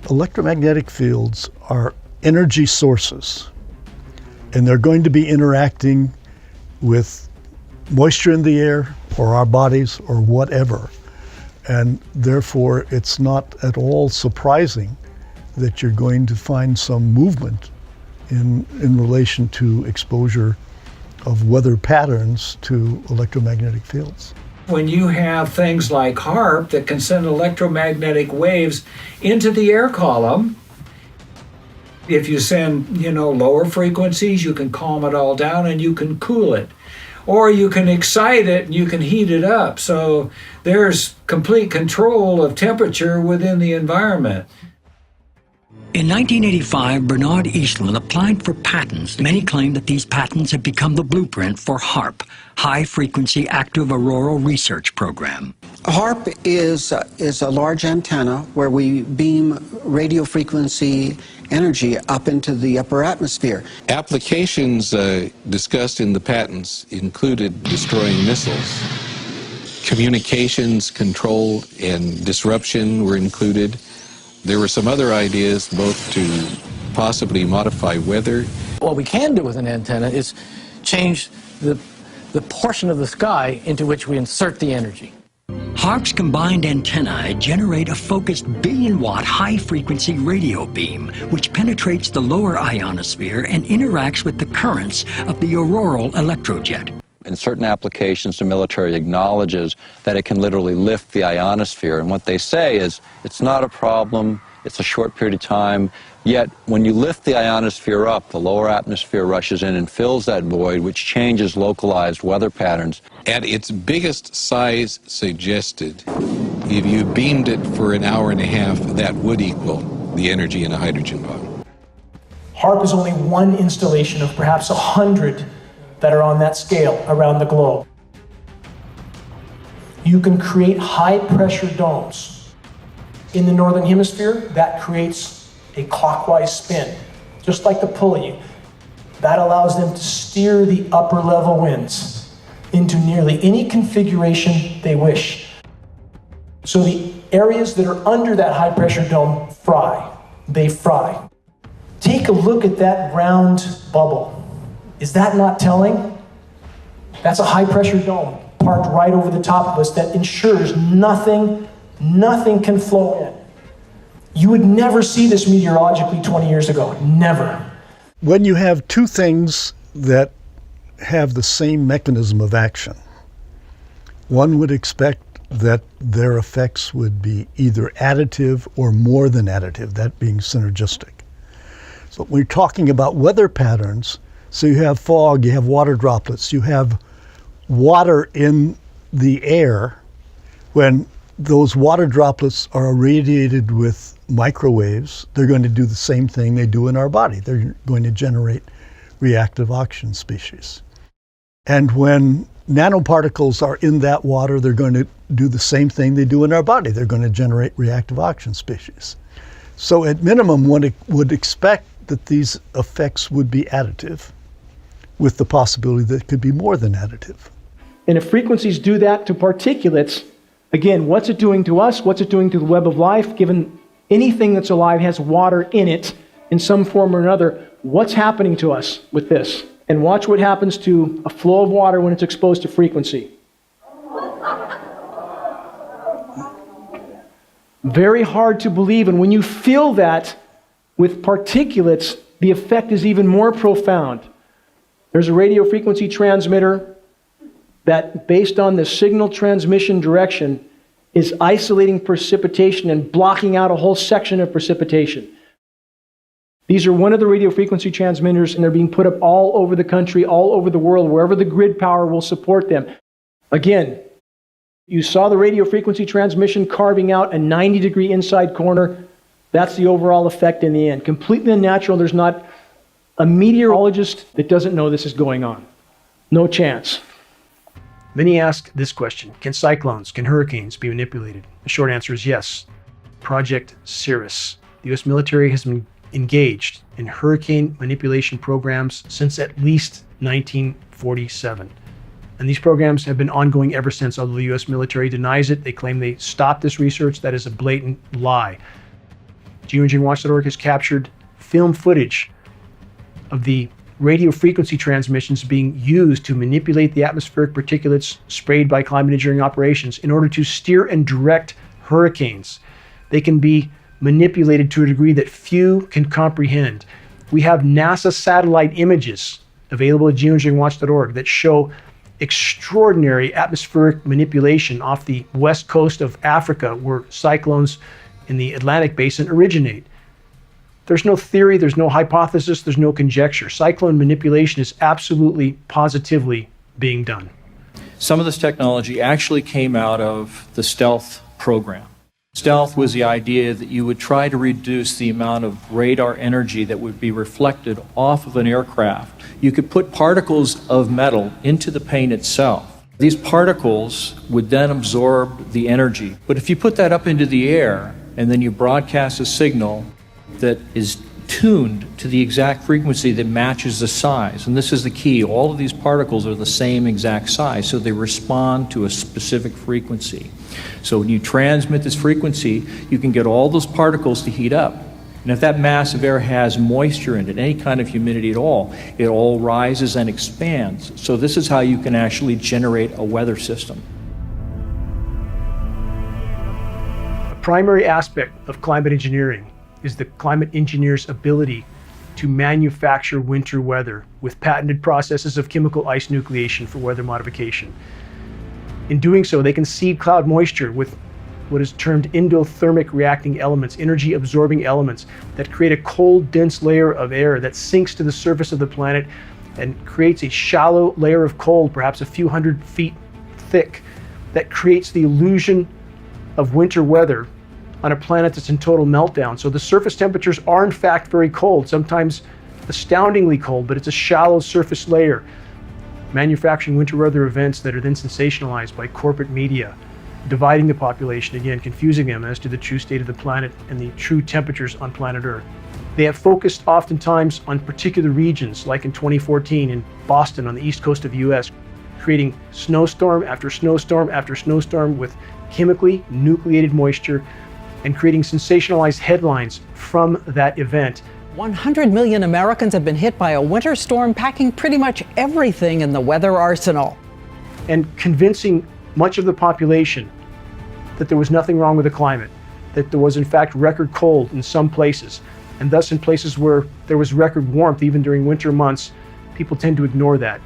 Electromagnetic fields are energy sources, and they're going to be interacting with moisture in the air or our bodies or whatever. And therefore, it's not at all surprising that you're going to find some movement in relation to exposure of weather patterns to electromagnetic fields. When you have things like HAARP that can send electromagnetic waves into the air column, If you send, lower frequencies, you can calm it all down and you can cool it. Or you can excite it and you can heat it up. So there's complete control of temperature within the environment. In 1985, Bernard Eastland applied for patents. Many claim that these patents have become the blueprint for HAARP, High Frequency Active Auroral Research Program. HAARP is a large antenna where we beam radio frequency energy up into the upper atmosphere. Applications discussed in the patents included destroying missiles. Communications control and disruption were included. There were some other ideas both to possibly modify weather. What we can do with an antenna is change the portion of the sky into which we insert the energy. HAARP's combined antennae generate a focused billion-watt high-frequency radio beam, which penetrates the lower ionosphere and interacts with the currents of the auroral electrojet. In certain applications, the military acknowledges that it can literally lift the ionosphere, and what they say is it's not a problem, it's a short period of time, yet when you lift the ionosphere up, the lower atmosphere rushes in and fills that void, which changes localized weather patterns. At its biggest size suggested, if you beamed it for an hour and a half, that would equal the energy in a hydrogen bomb. HAARP is only one installation of perhaps 100 that are on that scale around the globe. You can create high-pressure domes. In the northern hemisphere, that creates a clockwise spin, just like the pulley. That allows them to steer the upper-level winds into nearly any configuration they wish. So the areas that are under that high-pressure dome fry. They fry. Take a look at that round bubble. Is that not telling? That's a high-pressure dome parked right over the top of us that ensures nothing can flow in. You would never see this meteorologically 20 years ago. Never. When you have two things that have the same mechanism of action, one would expect that their effects would be either additive or more than additive, that being synergistic. So we're talking about weather patterns. So you have fog, you have water droplets, you have water in the air. When those water droplets are irradiated with microwaves, they're going to do the same thing they do in our body. They're going to generate reactive oxygen species. And when nanoparticles are in that water, they're going to do the same thing they do in our body. They're going to generate reactive oxygen species. So at minimum, one would expect that these effects would be additive, with the possibility that it could be more than additive. And if frequencies do that to particulates, again, what's it doing to us? What's it doing to the web of life? Given anything that's alive has water in it in some form or another, what's happening to us with this? And watch what happens to a flow of water when it's exposed to frequency. Very hard to believe, and when you feel that with particulates, the effect is even more profound. There's a radio frequency transmitter that, based on the signal transmission direction, is isolating precipitation and blocking out a whole section of precipitation. These are one of the radio frequency transmitters, and they're being put up all over the country, all over the world, wherever the grid power will support them. Again, you saw the radio frequency transmission carving out a 90-degree inside corner. That's the overall effect in the end. Completely unnatural. There's not a meteorologist that doesn't know this is going on. No chance. Many ask this question: can cyclones, can hurricanes be manipulated? The short answer is yes. Project Cirrus. The U.S. military has been engaged in hurricane manipulation programs since at least 1947. And these programs have been ongoing ever since, although the U.S. military denies it. They claim they stopped this research. That is a blatant lie. Geoengineering.org has captured film footage of the radio frequency transmissions being used to manipulate the atmospheric particulates sprayed by climate engineering operations in order to steer and direct hurricanes. They can be manipulated to a degree that few can comprehend. We have NASA satellite images available at geoengineering.org that show extraordinary atmospheric manipulation off the west coast of Africa, where cyclones in the Atlantic basin originate. There's no theory, there's no hypothesis, there's no conjecture. Cyclone manipulation is absolutely, positively being done. Some of this technology actually came out of the stealth program. Stealth was the idea that you would try to reduce the amount of radar energy that would be reflected off of an aircraft. You could put particles of metal into the paint itself. These particles would then absorb the energy. But if you put that up into the air and then you broadcast a signal that is tuned to the exact frequency that matches the size, and this is the key, all of these particles are the same exact size, so they respond to a specific frequency. So when you transmit this frequency, you can get all those particles to heat up. And if that mass of air has moisture in it, any kind of humidity at all, it all rises and expands. So this is how you can actually generate a weather system. A primary aspect of climate engineering is the climate engineer's ability to manufacture winter weather with patented processes of chemical ice nucleation for weather modification. In doing so, they can seed cloud moisture with what is termed endothermic reacting elements, energy absorbing elements that create a cold, dense layer of air that sinks to the surface of the planet and creates a shallow layer of cold, perhaps a few hundred feet thick, that creates the illusion of winter weather on a planet that's in total meltdown. So the surface temperatures are in fact very cold, sometimes astoundingly cold, but it's a shallow surface layer, manufacturing winter weather events that are then sensationalized by corporate media, dividing the population, again, confusing them as to the true state of the planet and the true temperatures on planet Earth. They have focused oftentimes on particular regions, like in 2014 in Boston on the east coast of the US, creating snowstorm after snowstorm after snowstorm with chemically nucleated moisture and creating sensationalized headlines from that event. 100 million Americans have been hit by a winter storm, packing pretty much everything in the weather arsenal. And convincing much of the population that there was nothing wrong with the climate, that there was in fact record cold in some places, and thus in places where there was record warmth even during winter months, people tend to ignore that.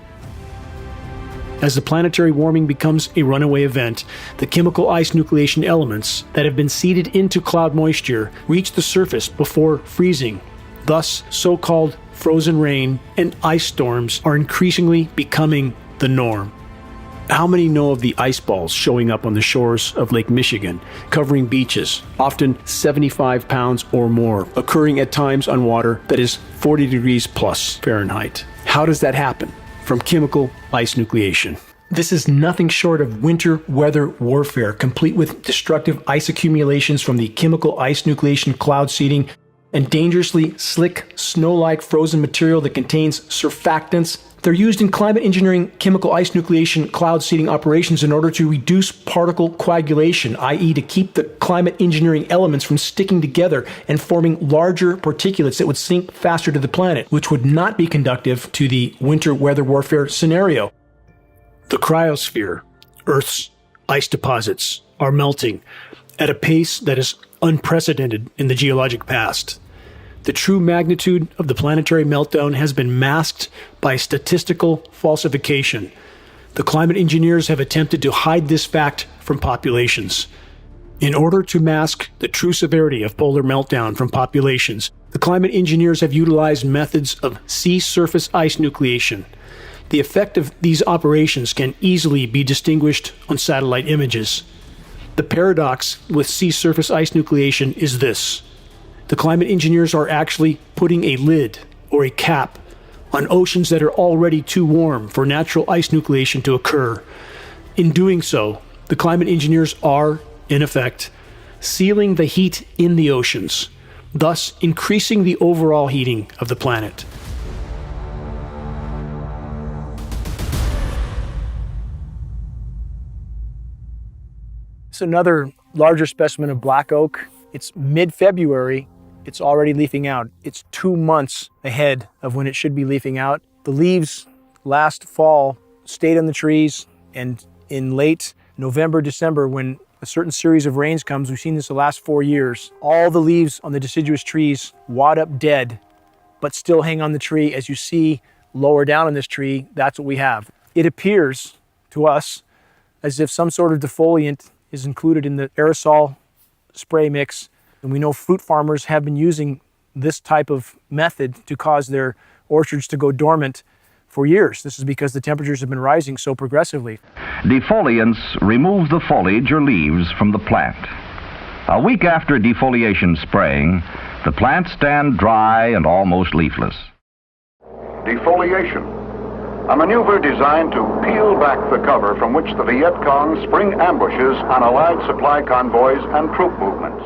As the planetary warming becomes a runaway event, the chemical ice nucleation elements that have been seeded into cloud moisture reach the surface before freezing. Thus, so-called frozen rain and ice storms are increasingly becoming the norm. How many know of the ice balls showing up on the shores of Lake Michigan, covering beaches, often 75 pounds or more, occurring at times on water that is 40 degrees plus Fahrenheit? How does that happen? From chemical ice nucleation. This is nothing short of winter weather warfare, complete with destructive ice accumulations from the chemical ice nucleation cloud seeding and dangerously slick snow-like frozen material that contains surfactants. They're used in climate engineering chemical ice nucleation cloud seeding operations in order to reduce particle coagulation, i.e. to keep the climate engineering elements from sticking together and forming larger particulates that would sink faster to the planet, which would not be conducive to the winter weather warfare scenario. The cryosphere, Earth's ice deposits, are melting at a pace that is unprecedented in the geologic past. The true magnitude of the planetary meltdown has been masked by statistical falsification. The climate engineers have attempted to hide this fact from populations. In order to mask the true severity of polar meltdown from populations, the climate engineers have utilized methods of sea surface ice nucleation. The effect of these operations can easily be distinguished on satellite images. The paradox with sea surface ice nucleation is this. The climate engineers are actually putting a lid or a cap on oceans that are already too warm for natural ice nucleation to occur. In doing so, the climate engineers are, in effect, sealing the heat in the oceans, thus increasing the overall heating of the planet. It's another larger specimen of black oak. It's mid-February. It's already leafing out. It's 2 months ahead of when it should be leafing out. The leaves last fall stayed on the trees, and in late November, December, when a certain series of rains comes, we've seen this the last 4 years, all the leaves on the deciduous trees wad up dead, but still hang on the tree. As you see lower down on this tree, that's what we have. It appears to us as if some sort of defoliant is included in the aerosol spray mix. And we know fruit farmers have been using this type of method to cause their orchards to go dormant for years. This is because the temperatures have been rising so progressively. Defoliants remove the foliage or leaves from the plant. A week after defoliation spraying, the plants stand dry and almost leafless. Defoliation, a maneuver designed to peel back the cover from which the Viet Cong spring ambushes on Allied supply convoys and troop movements.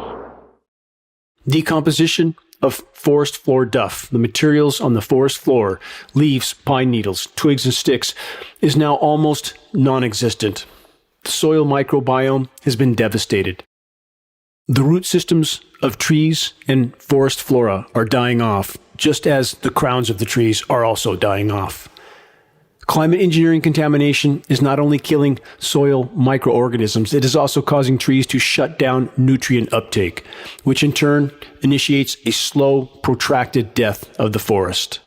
Decomposition of forest floor duff, the materials on the forest floor, leaves, pine needles, twigs and sticks, is now almost non-existent. The soil microbiome has been devastated. The root systems of trees and forest flora are dying off, just as the crowns of the trees are also dying off. Climate engineering contamination is not only killing soil microorganisms, it is also causing trees to shut down nutrient uptake, which in turn initiates a slow, protracted death of the forest.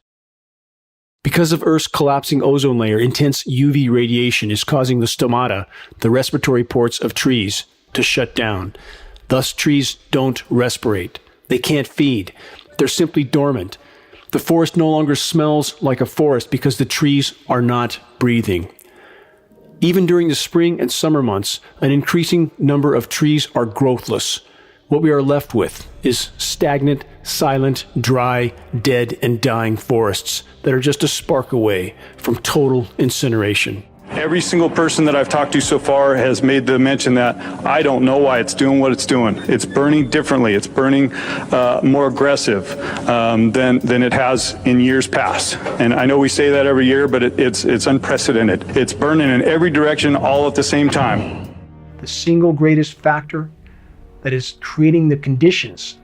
Because of Earth's collapsing ozone layer, intense UV radiation is causing the stomata, the respiratory ports of trees, to shut down. Thus, trees don't respirate. They can't feed. They're simply dormant. The forest no longer smells like a forest because the trees are not breathing. Even during the spring and summer months, an increasing number of trees are growthless. What we are left with is stagnant, silent, dry, dead, and dying forests that are just a spark away from total incineration. Every single person that I've talked to so far has made the mention that I don't know why it's doing what it's doing. It's burning differently. It's burning more aggressive than it has in years past. And I know we say that every year, but it's unprecedented. It's burning in every direction all at the same time. The single greatest factor that is creating the conditions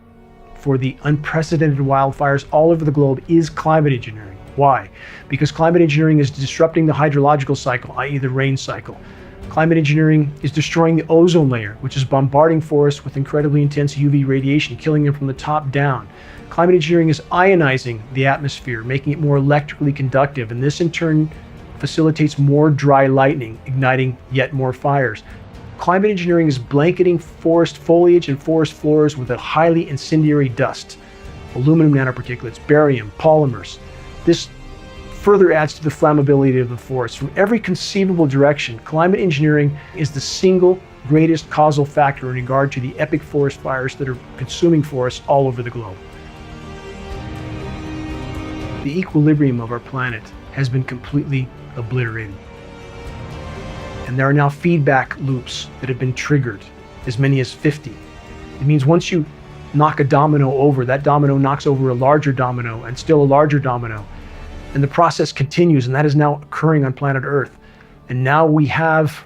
for the unprecedented wildfires all over the globe is climate engineering. Why? Because climate engineering is disrupting the hydrological cycle, i.e. the rain cycle. Climate engineering is destroying the ozone layer, which is bombarding forests with incredibly intense UV radiation, killing them from the top down. Climate engineering is ionizing the atmosphere, making it more electrically conductive, and this in turn facilitates more dry lightning, igniting yet more fires. Climate engineering is blanketing forest foliage and forest floors with a highly incendiary dust, aluminum nanoparticulates, barium, polymers. This further adds to the flammability of the forest. From every conceivable direction, climate engineering is the single greatest causal factor in regard to the epic forest fires that are consuming forests all over the globe. The equilibrium of our planet has been completely obliterated. And there are now feedback loops that have been triggered, as many as 50. It means once you knock a domino over, that domino knocks over a larger domino and still a larger domino. And the process continues, and that is now occurring on planet Earth. And now we have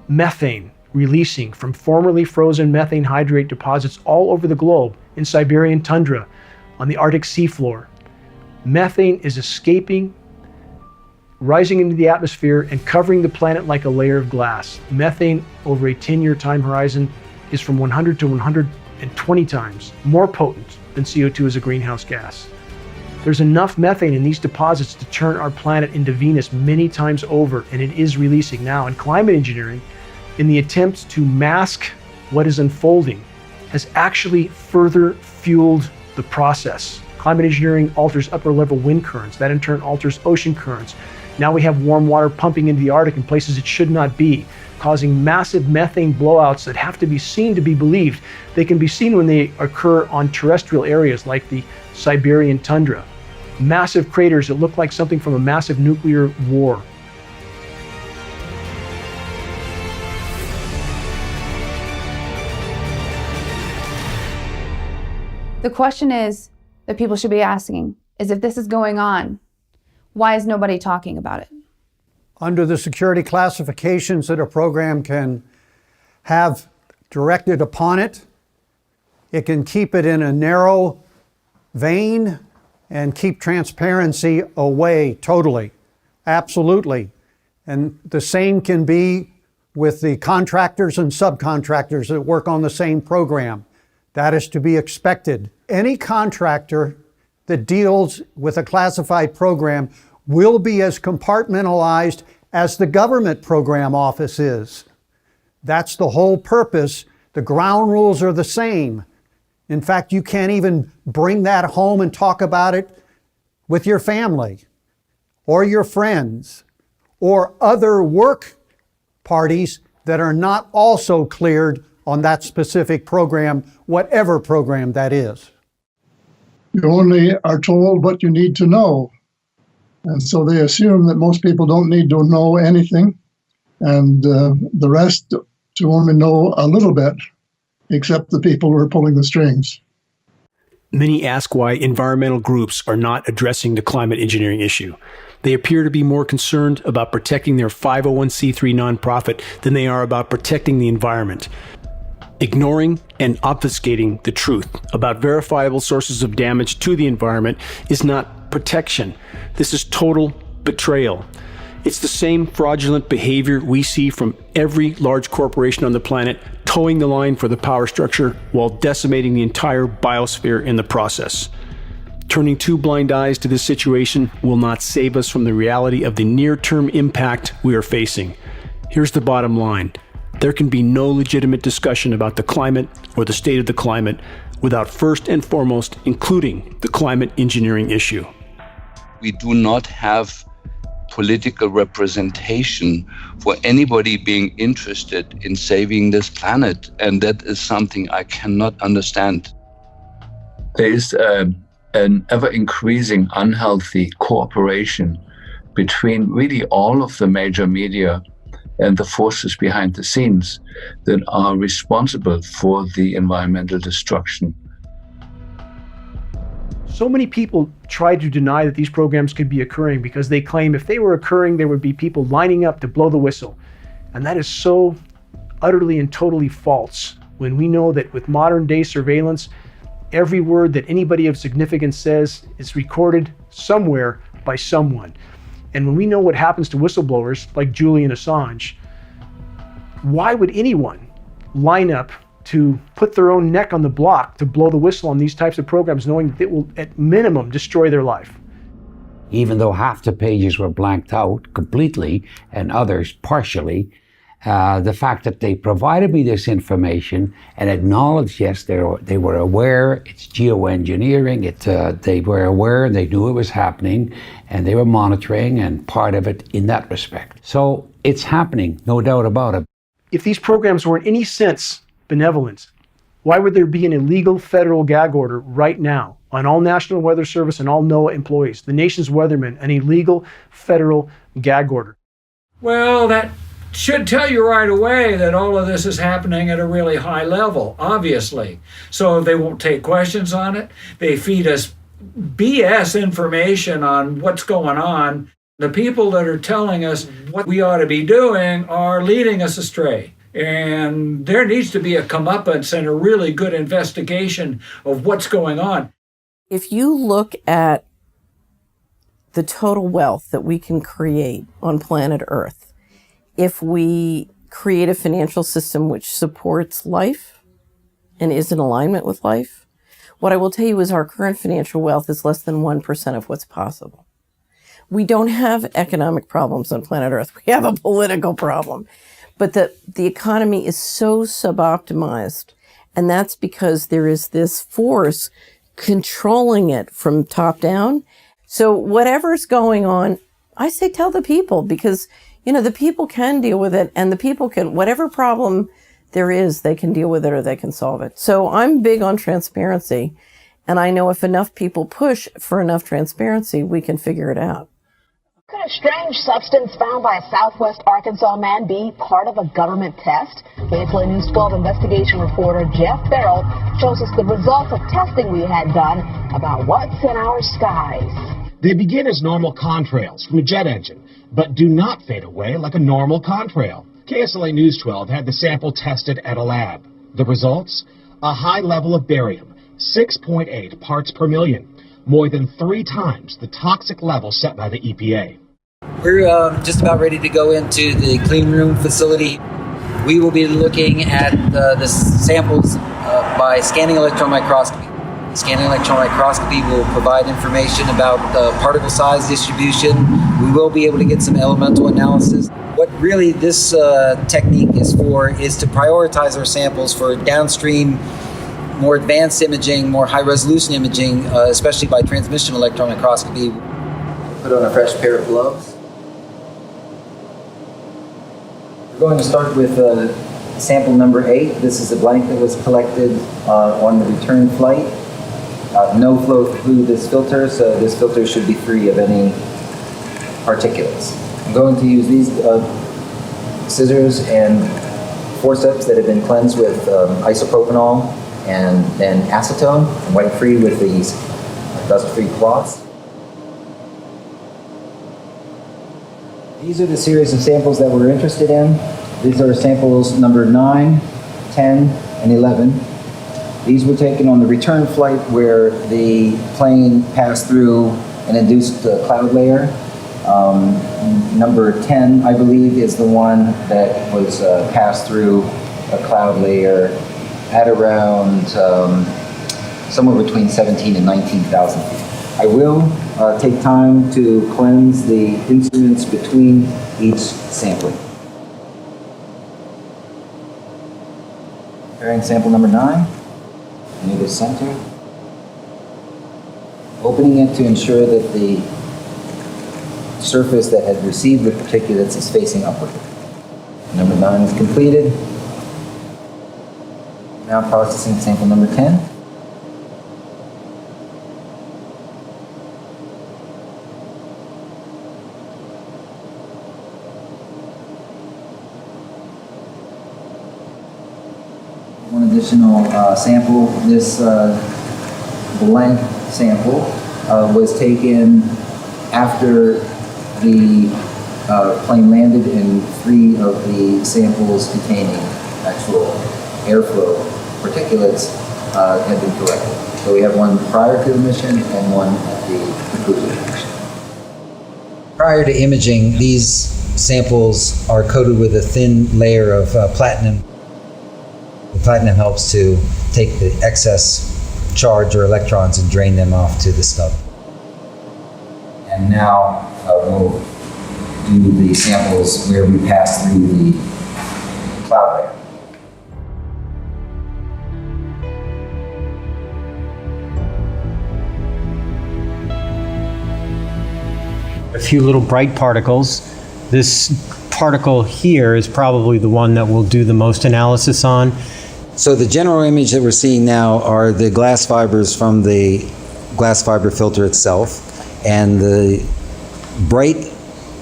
methane releasing from formerly frozen methane hydrate deposits all over the globe, in Siberian tundra, on the Arctic seafloor. Methane is escaping, rising into the atmosphere and covering the planet like a layer of glass. Methane over a 10-year time horizon is from 100 to 120 times more potent than CO2 as a greenhouse gas. There's enough methane in these deposits to turn our planet into Venus many times over, and it is releasing now. And climate engineering, in the attempt to mask what is unfolding, has actually further fueled the process. Climate engineering alters upper level wind currents. That in turn alters ocean currents. Now we have warm water pumping into the Arctic in places it should not be, causing massive methane blowouts that have to be seen to be believed. They can be seen when they occur on terrestrial areas like the Siberian tundra. Massive craters that look like something from a massive nuclear war. The question is that people should be asking is, if this is going on, why is nobody talking about it? Under the security classifications that a program can have directed upon it, it can keep it in a narrow vein and keep transparency away totally. Absolutely. And the same can be with the contractors and subcontractors that work on the same program. That is to be expected. Any contractor that deals with a classified program will be as compartmentalized as the government program office is. That's the whole purpose. The ground rules are the same. In fact, you can't even bring that home and talk about it with your family or your friends or other work parties that are not also cleared on that specific program, whatever program that is. You only are told what you need to know. And so they assume that most people don't need to know anything, and the rest to only know a little bit, except the people who are pulling the strings. Many ask why environmental groups are not addressing the climate engineering issue. They appear to be more concerned about protecting their 501c3 nonprofit than they are about protecting the environment. Ignoring and obfuscating the truth about verifiable sources of damage to the environment is not protection. This is total betrayal. It's the same fraudulent behavior we see from every large corporation on the planet, towing the line for the power structure while decimating the entire biosphere in the process. Turning two blind eyes to this situation will not save us from the reality of the near-term impact we are facing. Here's the bottom line. There can be no legitimate discussion about the climate or the state of the climate without first and foremost including the climate engineering issue. We do not have political representation for anybody being interested in saving this planet, and that is something I cannot understand. There is an ever-increasing unhealthy cooperation between really all of the major media and the forces behind the scenes that are responsible for the environmental destruction. So many people try to deny that these programs could be occurring because they claim if they were occurring, there would be people lining up to blow the whistle. And that is so utterly and totally false when we know that with modern day surveillance, every word that anybody of significance says is recorded somewhere by someone. And when we know what happens to whistleblowers like Julian Assange, why would anyone line up to put their own neck on the block to blow the whistle on these types of programs, knowing that it will at minimum destroy their life? Even though half the pages were blanked out completely and others partially, the fact that they provided me this information and acknowledged, yes, they were aware, it's geoengineering, they were aware, they knew it was happening, and they were monitoring and part of it in that respect. So it's happening, no doubt about it. If these programs were in any sense benevolent, why would there be an illegal federal gag order right now on all National Weather Service and all NOAA employees, the nation's weathermen, an illegal federal gag order? Well, that should tell you right away that all of this is happening at a really high level, obviously. So they won't take questions on it. They feed us BS information on what's going on. The people that are telling us what we ought to be doing are leading us astray. And there needs to be a comeuppance and a really good investigation of what's going on. If you look at the total wealth that we can create on planet Earth, if we create a financial system which supports life and is in alignment with life, what I will tell you is our current financial wealth is less than 1% of what's possible. We don't have economic problems on planet Earth. We have a political problem. But the economy is so suboptimized, and that's because there is this force controlling it from top down. So whatever's going on, I say tell the people, because the people can deal with it, and the people can, whatever problem there is, they can deal with it or they can solve it. So I'm big on transparency, and I know if enough people push for enough transparency, we can figure it out. Could a strange substance found by a Southwest Arkansas man be part of a government test? KSLA News 12 investigation reporter Jeff Farrell shows us the results of testing we had done about what's in our skies. They begin as normal contrails from a jet engine, but do not fade away like a normal contrail. KSLA News 12 had the sample tested at a lab. The results? A high level of barium, 6.8 parts per million, more than 3 times the toxic level set by the EPA. We're just about ready to go into the clean room facility. We will be looking at the samples by scanning electron microscopy. Scanning electron microscopy will provide information about the particle size distribution. We will be able to get some elemental analysis. What really this technique is for is to prioritize our samples for downstream more advanced imaging, more high-resolution imaging, especially by transmission electron microscopy. Put on a fresh pair of gloves. We're going to start with sample number 8. This is a blank that was collected on the return flight. No flow through this filter, so this filter should be free of any particulates. I'm going to use these scissors and forceps that have been cleansed with isopropanol and then acetone and wipe free with these dust-free cloths. These are the series of samples that we're interested in. These are samples number 9, 10, and 11. These were taken on the return flight where the plane passed through an induced cloud layer. Number 10, I believe, is the one that was passed through a cloud layer at around somewhere between 17 and 19,000 feet. I will take time to cleanse the instruments between each sampling. Preparing sample number 9, near the center. Opening it to ensure that the surface that had received the particulates is facing upward. Number 9 is completed. Now processing sample number 10. One additional sample. This blank sample was taken after the plane landed, and 3 of the samples containing actual airflow particulates had been collected. So we have one prior to the mission and one at the conclusion of the mission. Prior to imaging, these samples are coated with a thin layer of platinum. The platinum helps to take the excess charge or electrons and drain them off to the stub. And now we'll do the samples where we pass through the cloud layer. A few little bright particles. This particle here is probably the one that we'll do the most analysis on. So the general image that we're seeing now are the glass fibers from the glass fiber filter itself, and the bright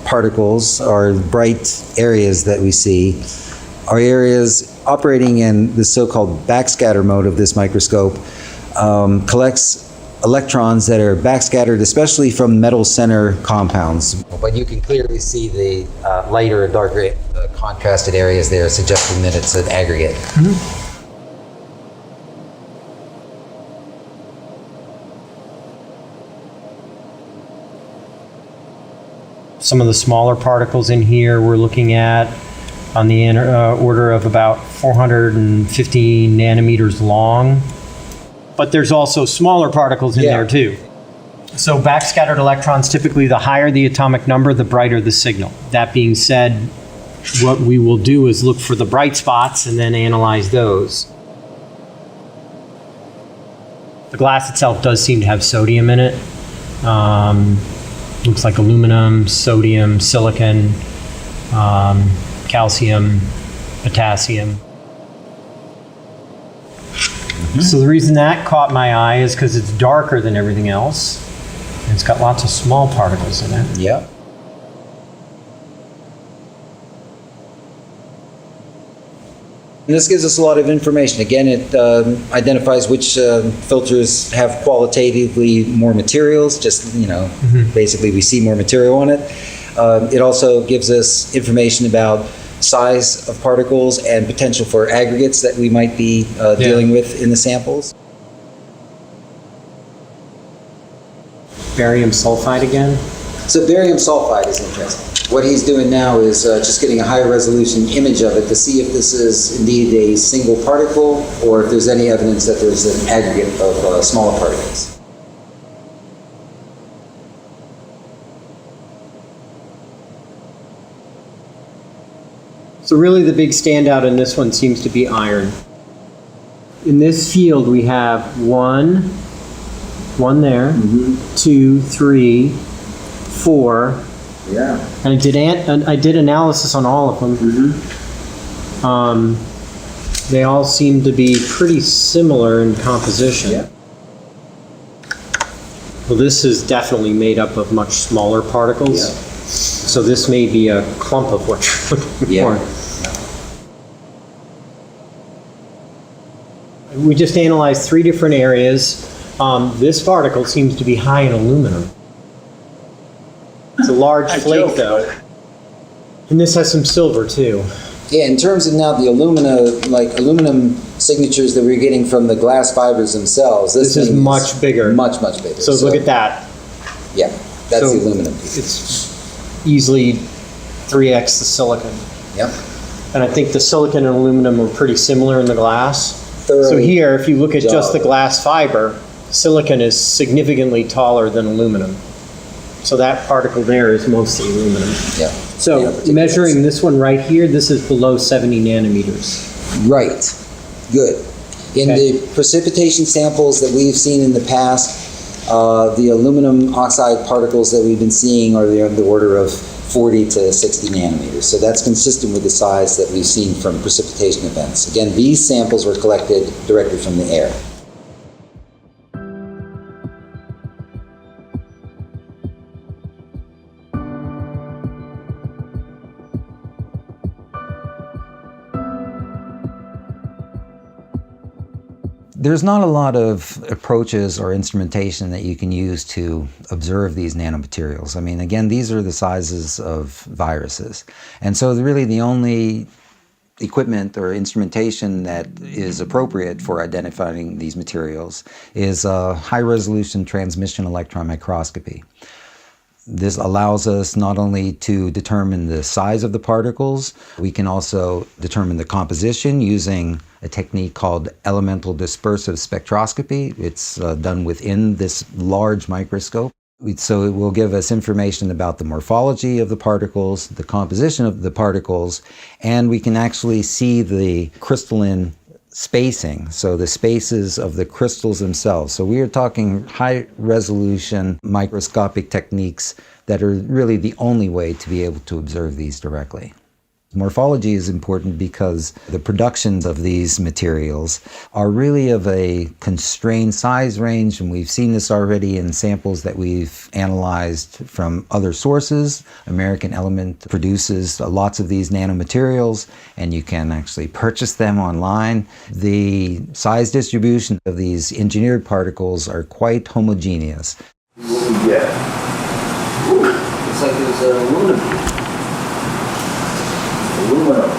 particles or bright areas that we see are areas operating in the so-called backscatter mode of this microscope. Collects electrons that are backscattered, especially from metal center compounds. But you can clearly see the lighter and darker contrasted areas there, suggesting that it's an aggregate. Mm-hmm. Some of the smaller particles in here we're looking at on the order of about 450 nanometers long. But there's also smaller particles in there too. So backscattered electrons, typically the higher the atomic number, the brighter the signal. That being said, what we will do is look for the bright spots and then analyze those. The glass itself does seem to have sodium in it. Looks like aluminum, sodium, silicon, calcium, potassium. Mm-hmm. So the reason that caught my eye is because it's darker than everything else. And it's got lots of small particles in it. Yep. And this gives us a lot of information. Again, it identifies which filters have qualitatively more materials, just, basically we see more material on it. It also gives us information about size of particles and potential for aggregates that we might be dealing with in the samples. Barium sulfide again? So barium sulfide is interesting. What he's doing now is just getting a higher resolution image of it to see if this is indeed a single particle or if there's any evidence that there's an aggregate of smaller particles. So really the big standout in this one seems to be iron. In this field, we have one there, 2, 3, 4. Yeah. And I did analysis on all of them. They all seem to be pretty similar in composition. Yeah. Well, this is definitely made up of much smaller particles. Yeah. So this may be a clump of what you're looking for. We just analyzed 3 different areas. This particle seems to be high in aluminum. It's a large flake, though. And this has some silver, too. Yeah, in terms of now the aluminum signatures that we're getting from the glass fibers themselves, this is much bigger. Much bigger. So look at that. Yeah, that's the aluminum. It's easily 3x the silicon. Yep. And I think the silicon and aluminum are pretty similar in the glass. So Thoroughly here, if you look at just the dull. glass fiber, silicon is significantly taller than aluminum. So that particle there is mostly aluminum. Yeah. So measuring this one right here, this is below 70 nanometers. Right. Good. In the precipitation samples that we've seen in the past, the aluminum oxide particles that we've been seeing are on the order of 40 to 60 nanometers. So that's consistent with the size that we've seen from precipitation events. Again, these samples were collected directly from the air. There's not a lot of approaches or instrumentation that you can use to observe these nanomaterials. I mean, again, these are the sizes of viruses. And so really the only equipment or instrumentation that is appropriate for identifying these materials is high-resolution transmission electron microscopy. This allows us not only to determine the size of the particles, we can also determine the composition using a technique called elemental dispersive spectroscopy. It's done within this large microscope. So it will give us information about the morphology of the particles, the composition of the particles, and we can actually see the crystalline spacing, so the spaces of the crystals themselves. So we are talking high resolution microscopic techniques that are really the only way to be able to observe these directly. Morphology is important because the productions of these materials are really of a constrained size range, and we've seen this already in samples that we've analyzed from other sources. American Element produces lots of these nanomaterials, and you can actually purchase them online. The size distribution of these engineered particles are quite homogeneous. What we get? Ooh, it's like there's aluminum. Aluminum.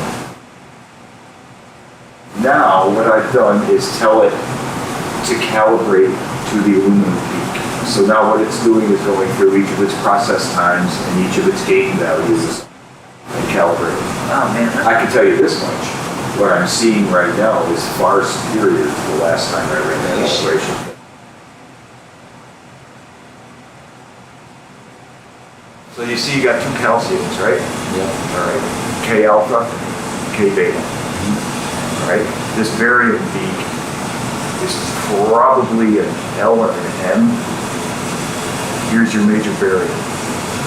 Now what I've done is tell it to calibrate to the aluminum peak. So now what it's doing is going through each of its process times and each of its gain values and calibrating. Oh man, I can tell you this much. What I'm seeing right now is far superior to the last time I ran that calibration. So you see you got 2 calciums, right? Yeah. All right. K alpha, K beta. All right. This barium peak is probably an L and an M. Here's your major barium.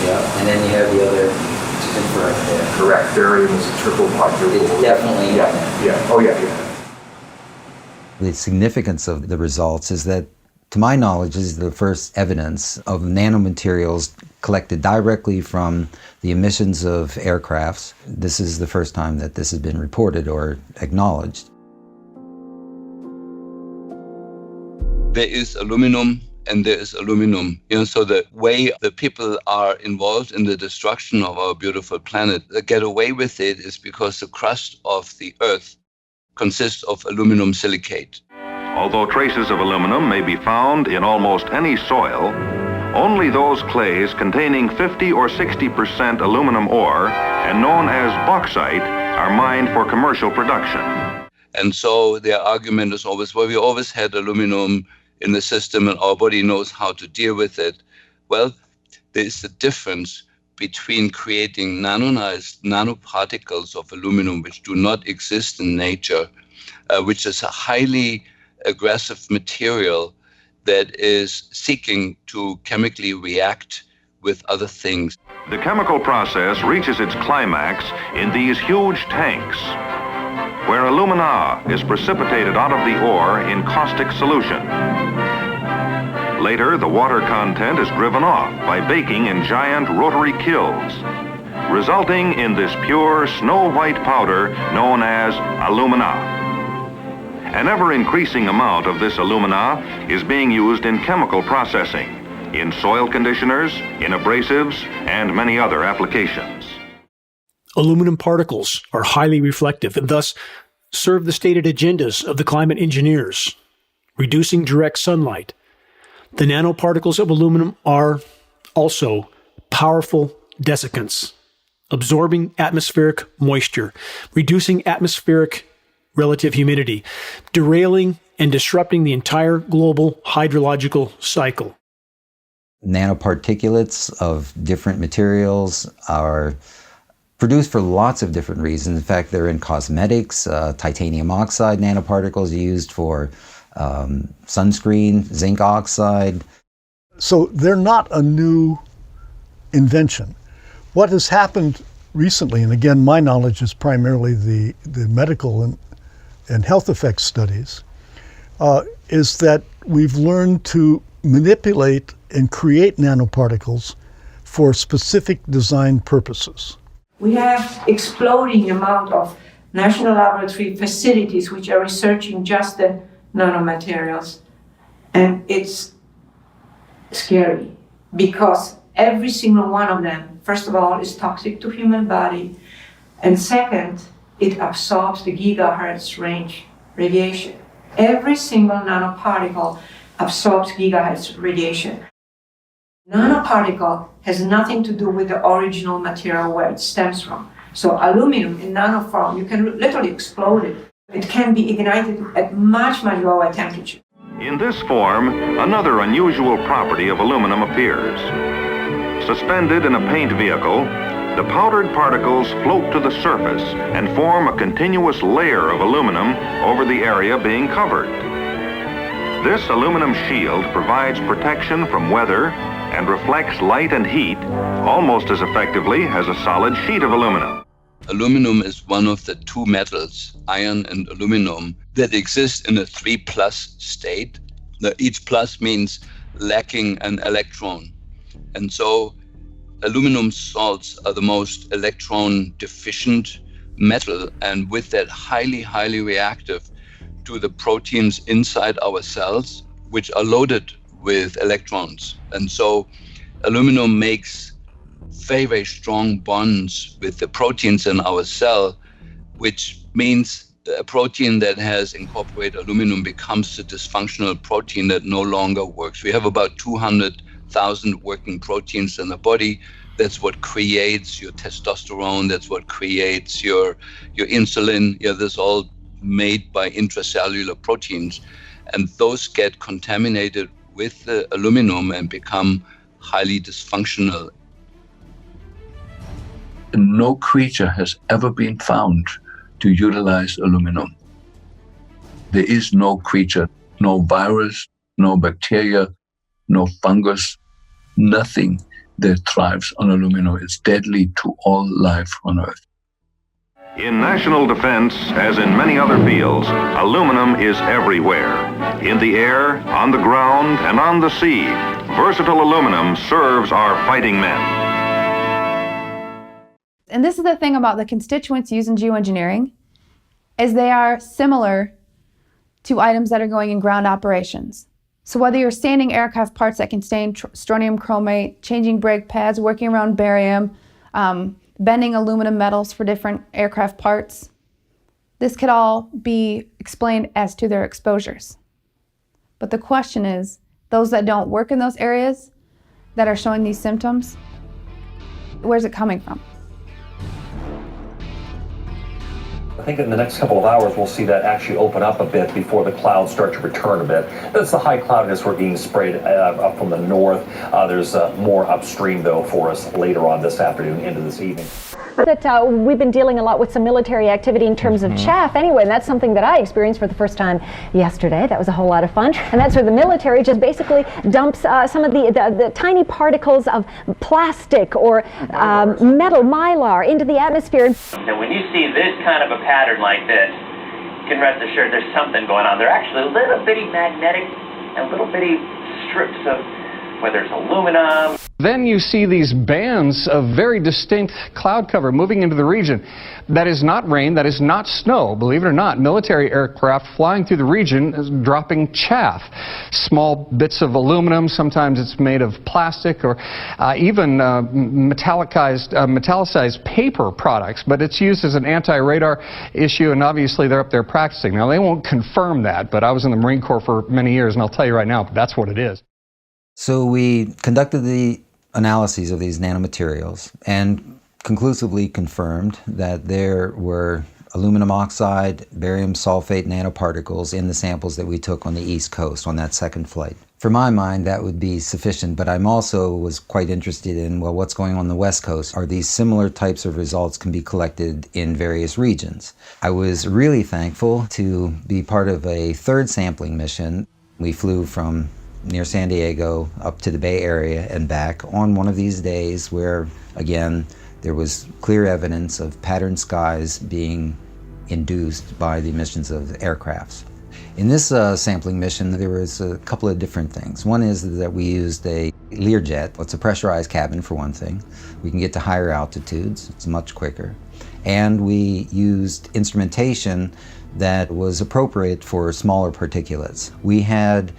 Yeah, and then you have the other to confirm. Yeah. Correct. Barium is a triple quadruple. It's definitely yeah. Oh yeah. The significance of the results is that, to my knowledge, this is the first evidence of nanomaterials collected directly from the emissions of aircrafts. This is the first time that this has been reported or acknowledged. There is aluminum and there is aluminum. So the way the people are involved in the destruction of our beautiful planet, they get away with it is because the crust of the Earth consists of aluminum silicate. Although traces of aluminum may be found in almost any soil, only those clays containing 50 or 60% aluminum ore and known as bauxite are mined for commercial production. And so their argument is always, well, we always had aluminum in the system and our body knows how to deal with it. Well, there is a difference between creating nanoparticles of aluminum which do not exist in nature which is a highly aggressive material that is seeking to chemically react with other things. The chemical process reaches its climax in these huge tanks, where alumina is precipitated out of the ore in caustic solution. Later, the water content is driven off by baking in giant rotary kilns, resulting in this pure snow-white powder known as alumina. An ever-increasing amount of this alumina is being used in chemical processing, in soil conditioners, in abrasives, and many other applications. Aluminum particles are highly reflective and thus serve the stated agendas of the climate engineers, reducing direct sunlight. The nanoparticles of aluminum are also powerful desiccants, absorbing atmospheric moisture, reducing atmospheric relative humidity, derailing and disrupting the entire global hydrological cycle. Nanoparticulates of different materials are produced for lots of different reasons. In fact, they're in cosmetics, titanium oxide nanoparticles used for sunscreen, zinc oxide. So they're not a new invention. What has happened recently, and again, my knowledge is primarily the medical and health effects studies, is that we've learned to manipulate and create nanoparticles for specific design purposes. We have exploding amount of national laboratory facilities which are researching just the nanomaterials. And it's scary because every single one of them, first of all, is toxic to human body. And second, it absorbs the gigahertz range radiation. Every single nanoparticle absorbs gigahertz radiation. Nanoparticle has nothing to do with the original material where it stems from. So aluminum in nano form, you can literally explode it. It can be ignited at much, much lower temperature. In this form, another unusual property of aluminum appears. Suspended in a paint vehicle, the powdered particles float to the surface and form a continuous layer of aluminum over the area being covered. This aluminum shield provides protection from weather and reflects light and heat almost as effectively as a solid sheet of aluminum. Aluminum is one of the two metals, iron and aluminum, that exist in a 3+ state. Each plus means lacking an electron. And so aluminum salts are the most electron deficient metal, and with that highly reactive to the proteins inside our cells, which are loaded with electrons. And so aluminum makes very strong bonds with the proteins in our cell, which means a protein that has incorporated aluminum becomes a dysfunctional protein that no longer works. We have about 200,000 working proteins in the body. That's what creates your testosterone. That's what creates your insulin. Yeah, this all made by intracellular proteins. And those get contaminated with the aluminum and become highly dysfunctional. No creature has ever been found to utilize aluminum. There is no creature, no virus, no bacteria, no fungus, nothing that thrives on aluminum. It's deadly to all life on Earth. In national defense, as in many other fields, aluminum is everywhere. In the air, on the ground, and on the sea, versatile aluminum serves our fighting men. And this is the thing about the constituents used in geoengineering, is they are similar to items that are going in ground operations. So whether you're sanding aircraft parts that contain strontium chromate, changing brake pads, working around barium, bending aluminum metals for different aircraft parts, this could all be explained as to their exposures. But the question is, those that don't work in those areas that are showing these symptoms, where's it coming from? I think in the next couple of hours, we'll see that actually open up a bit before the clouds start to return a bit. That's the high cloudiness we're being sprayed up from the north. There's more upstream, though, for us later on this afternoon into this evening. That we've been dealing a lot with some military activity in terms of chaff anyway, and that's something that I experienced for the first time yesterday. That was a whole lot of fun. And that's where the military just basically dumps some of the tiny particles of plastic or metal mylar into the atmosphere. And when you see this kind of a pattern like this, you can rest assured there's something going on. They're actually little bitty magnetic and little bitty strips of, whether it's aluminum. Then you see these bands of very distinct cloud cover moving into the region. That is not rain, that is not snow, believe it or not. Military aircraft flying through the region is dropping chaff. Small bits of aluminum, sometimes it's made of plastic or even metallicized paper products, but it's used as an anti-radar issue, and obviously they're up there practicing. Now they won't confirm that, but I was in the Marine Corps for many years, and I'll tell you right now, that's what it is. So we conducted the analyses of these nanomaterials and conclusively confirmed that there were aluminum oxide, barium sulfate nanoparticles in the samples that we took on the East Coast on that second flight. For my mind, that would be sufficient, but I'm also was quite interested in, well, what's going on the West Coast? Are these similar types of results can be collected in various regions? I was really thankful to be part of a third sampling mission. We flew from near San Diego up to the Bay Area and back on one of these days where, again, there was clear evidence of patterned skies being induced by the emissions of aircrafts. In this sampling mission, there was a couple of different things. One is that we used a Learjet. It's a pressurized cabin, for one thing. We can get to higher altitudes. It's much quicker. And we used instrumentation that was appropriate for smaller particulates. We had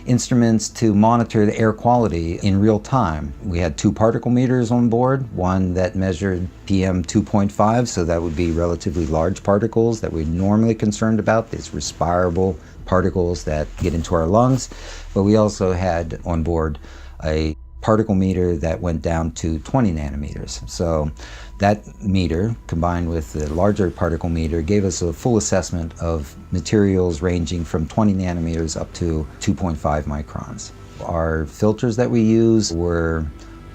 instruments to monitor the air quality in real time. We had 2 particle meters on board, one that measured PM 2.5, so that would be relatively large particles that we're normally concerned about, these respirable particles that get into our lungs. But we also had on board a particle meter that went down to 20 nanometers. So that meter, combined with the larger particle meter, gave us a full assessment of materials ranging from 20 nanometers up to 2.5 microns. Our filters that we used were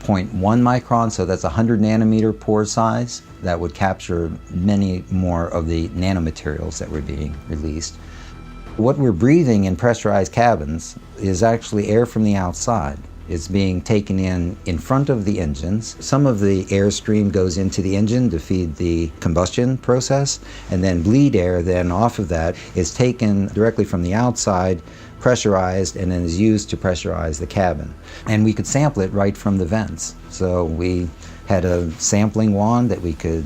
0.1 micron, so that's 100 nanometer pore size. That would capture many more of the nanomaterials that were being released. What we're breathing in pressurized cabins is actually air from the outside. It's being taken in front of the engines. Some of the airstream goes into the engine to feed the combustion process, and then bleed air then off of that is taken directly from the outside, pressurized, and then is used to pressurize the cabin. And we could sample it right from the vents. So we had a sampling wand that we could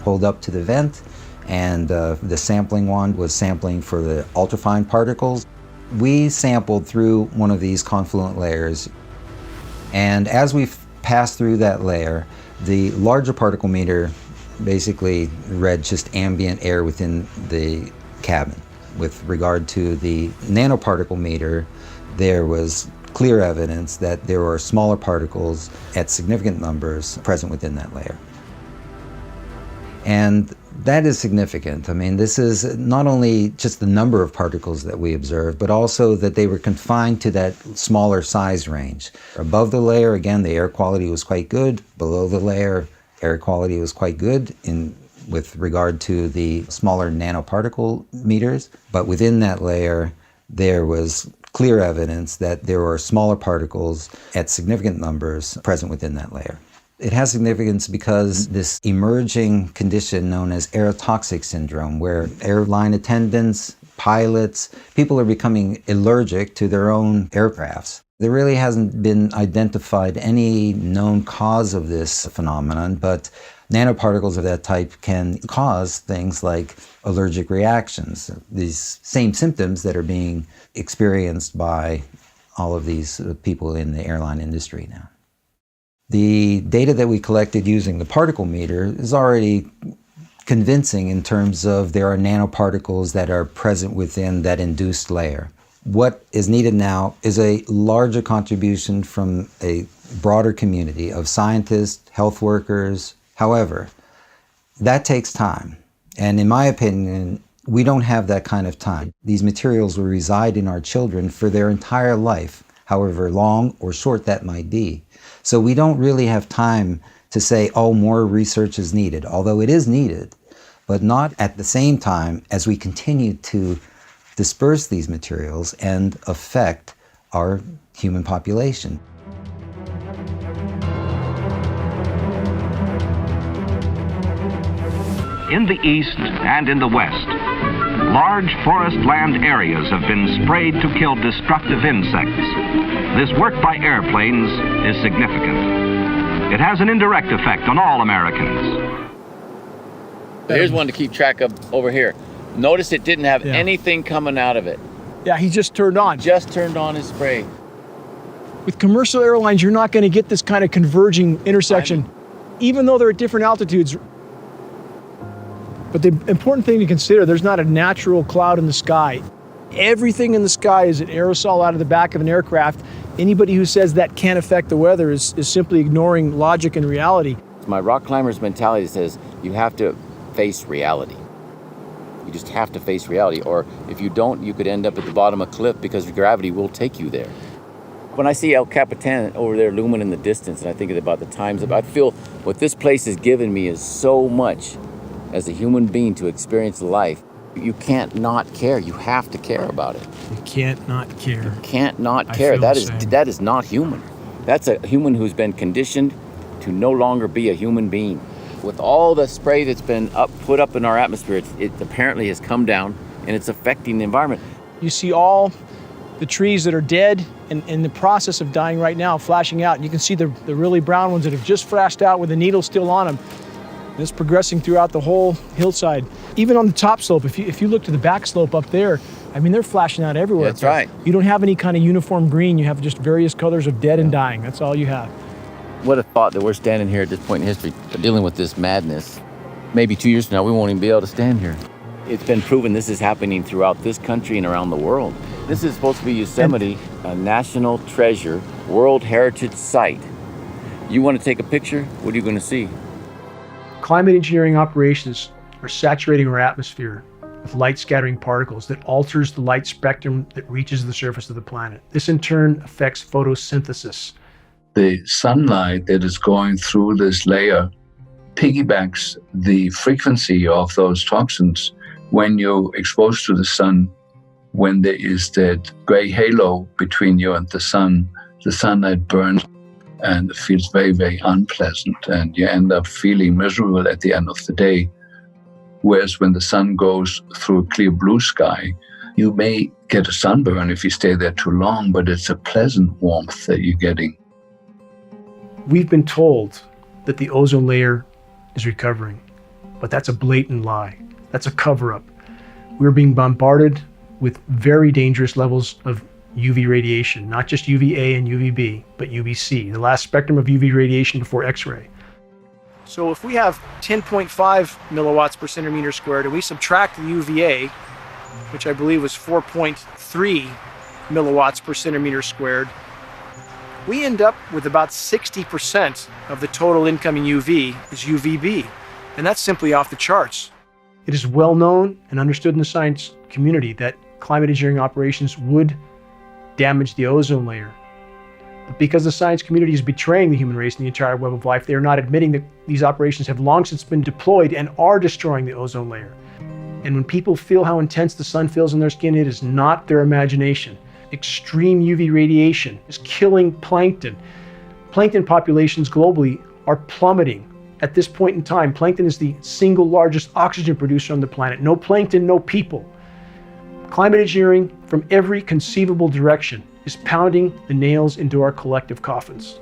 hold up to the vent, and the sampling wand was sampling for the ultrafine particles. We sampled through one of these confluent layers. And as we passed through that layer, the larger particle meter basically read just ambient air within the cabin. With regard to the nanoparticle meter, there was clear evidence that there were smaller particles at significant numbers present within that layer. And that is significant. I mean, this is not only just the number of particles that we observed, but also that they were confined to that smaller size range. Above the layer, again, the air quality was quite good. Below the layer, air quality was quite good with regard to the smaller nanoparticle meters. But within that layer, there was clear evidence that there were smaller particles at significant numbers present within that layer. It has significance because this emerging condition known as aerotoxic syndrome, where airline attendants, pilots, people are becoming allergic to their own aircrafts. There really hasn't been identified any known cause of this phenomenon, but nanoparticles of that type can cause things like allergic reactions, these same symptoms that are being experienced by all of these people in the airline industry now. The data that we collected using the particle meter is already convincing in terms of there are nanoparticles that are present within that induced layer. What is needed now is a larger contribution from a broader community of scientists, health workers. However, that takes time. And in my opinion, we don't have that kind of time. These materials will reside in our children for their entire life, however long or short that might be. So we don't really have time to to say, oh, more research is needed, although it is needed, but not at the same time as we continue to disperse these materials and affect our human population. In the east and in the west, large forest land areas have been sprayed to kill destructive insects. This work by airplanes is significant. It has an indirect effect on all Americans. Here's one to keep track of over here. Notice it didn't have anything coming out of it. Yeah, he just turned on. Just turned on his spray. With commercial airlines, you're not going to get this kind of converging intersection, even though they're at different altitudes. But the important thing to consider, there's not a natural cloud in the sky. Everything in the sky is an aerosol out of the back of an aircraft. Anybody who says that can't affect the weather is simply ignoring logic and reality. My rock climber's mentality says you have to face reality. You just have to face reality, or if you don't, you could end up at the bottom of a cliff because gravity will take you there. When I see El Capitan over there looming in the distance, and I think about the times, I feel what this place has given me is so much as a human being to experience life. You can't not care. You have to care about it. You can't not care. You can't not care. That is not human. That's a human who's been conditioned to no longer be a human being. With all the spray that's been put up in our atmosphere, it apparently has come down and it's affecting the environment. You see all the trees that are dead and in the process of dying right now, flashing out. And you can see the really brown ones that have just flashed out with the needle still on them. And it's progressing throughout the whole hillside. Even on the top slope, if you look to the back slope up there, I mean, they're flashing out everywhere. That's right. You don't have any kind of uniform green. You have just various colors of dead and dying. That's all you have. What a thought that we're standing here at this point in history dealing with this madness. Maybe 2 years from now, we won't even be able to stand here. It's been proven this is happening throughout this country and around the world. This is supposed to be Yosemite, a national treasure, World Heritage Site. You want to take a picture? What are you going to see? Climate engineering operations are saturating our atmosphere with light-scattering particles that alters the light spectrum that reaches the surface of the planet. This in turn affects photosynthesis. The sunlight that is going through this layer piggybacks the frequency of those toxins when you're exposed to the sun. When there is that gray halo between you and the sunlight burns and it feels very, very unpleasant, and you end up feeling miserable at the end of the day. Whereas when the sun goes through a clear blue sky, you may get a sunburn if you stay there too long, but it's a pleasant warmth that you're getting. We've been told that the ozone layer is recovering, but that's a blatant lie. That's a cover-up. We're being bombarded with very dangerous levels of UV radiation, not just UVA and UVB, but UVC, the last spectrum of UV radiation before X-ray. So if we have 10.5 milliwatts per centimeter squared and we subtract the UVA, which I believe was 4.3 milliwatts per centimeter squared, we end up with about 60% of the total incoming UV is UVB, and that's simply off the charts. It is well known and understood in the science community that climate engineering operations would damage the ozone layer. But because the science community is betraying the human race and the entire web of life, they are not admitting that these operations have long since been deployed and are destroying the ozone layer. And when people feel how intense the sun feels in their skin, it is not their imagination. Extreme UV radiation is killing plankton. Plankton populations globally are plummeting. At this point in time, plankton is the single largest oxygen producer on the planet. No plankton, no people. Climate engineering from every conceivable direction is pounding the nails into our collective coffins.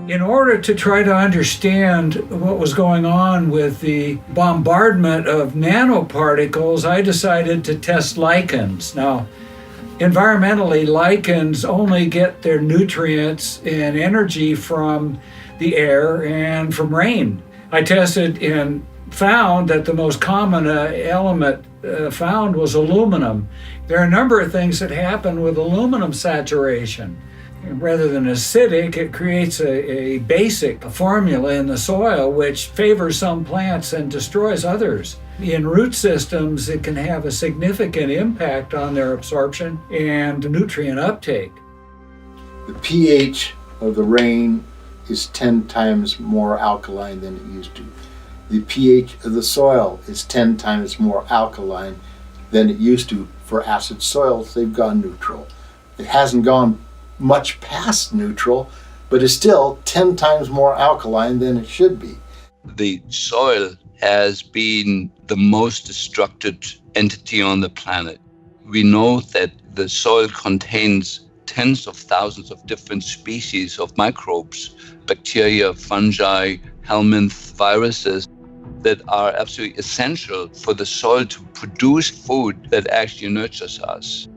In order to try to understand what was going on with the bombardment of nanoparticles, I decided to test lichens. Now, environmentally, lichens only get their nutrients and energy from the air and from rain. I tested and found that the most common element found was aluminum. There are a number of things that happen with aluminum saturation. Rather than acidic, it creates a basic formula in the soil which favors some plants and destroys others. In root systems, it can have a significant impact on their absorption and nutrient uptake. The pH of the rain is 10 times more alkaline than it used to. The pH of the soil is 10 times more alkaline than it used to. For acid soils, they've gone neutral. It hasn't gone much past neutral, but it's still 10 times more alkaline than it should be. The soil has been the most destructed entity on the planet. We know that the soil contains tens of thousands of different species of microbes, bacteria, fungi, helminths, viruses, that are absolutely essential for the soil to produce food that actually nurtures us.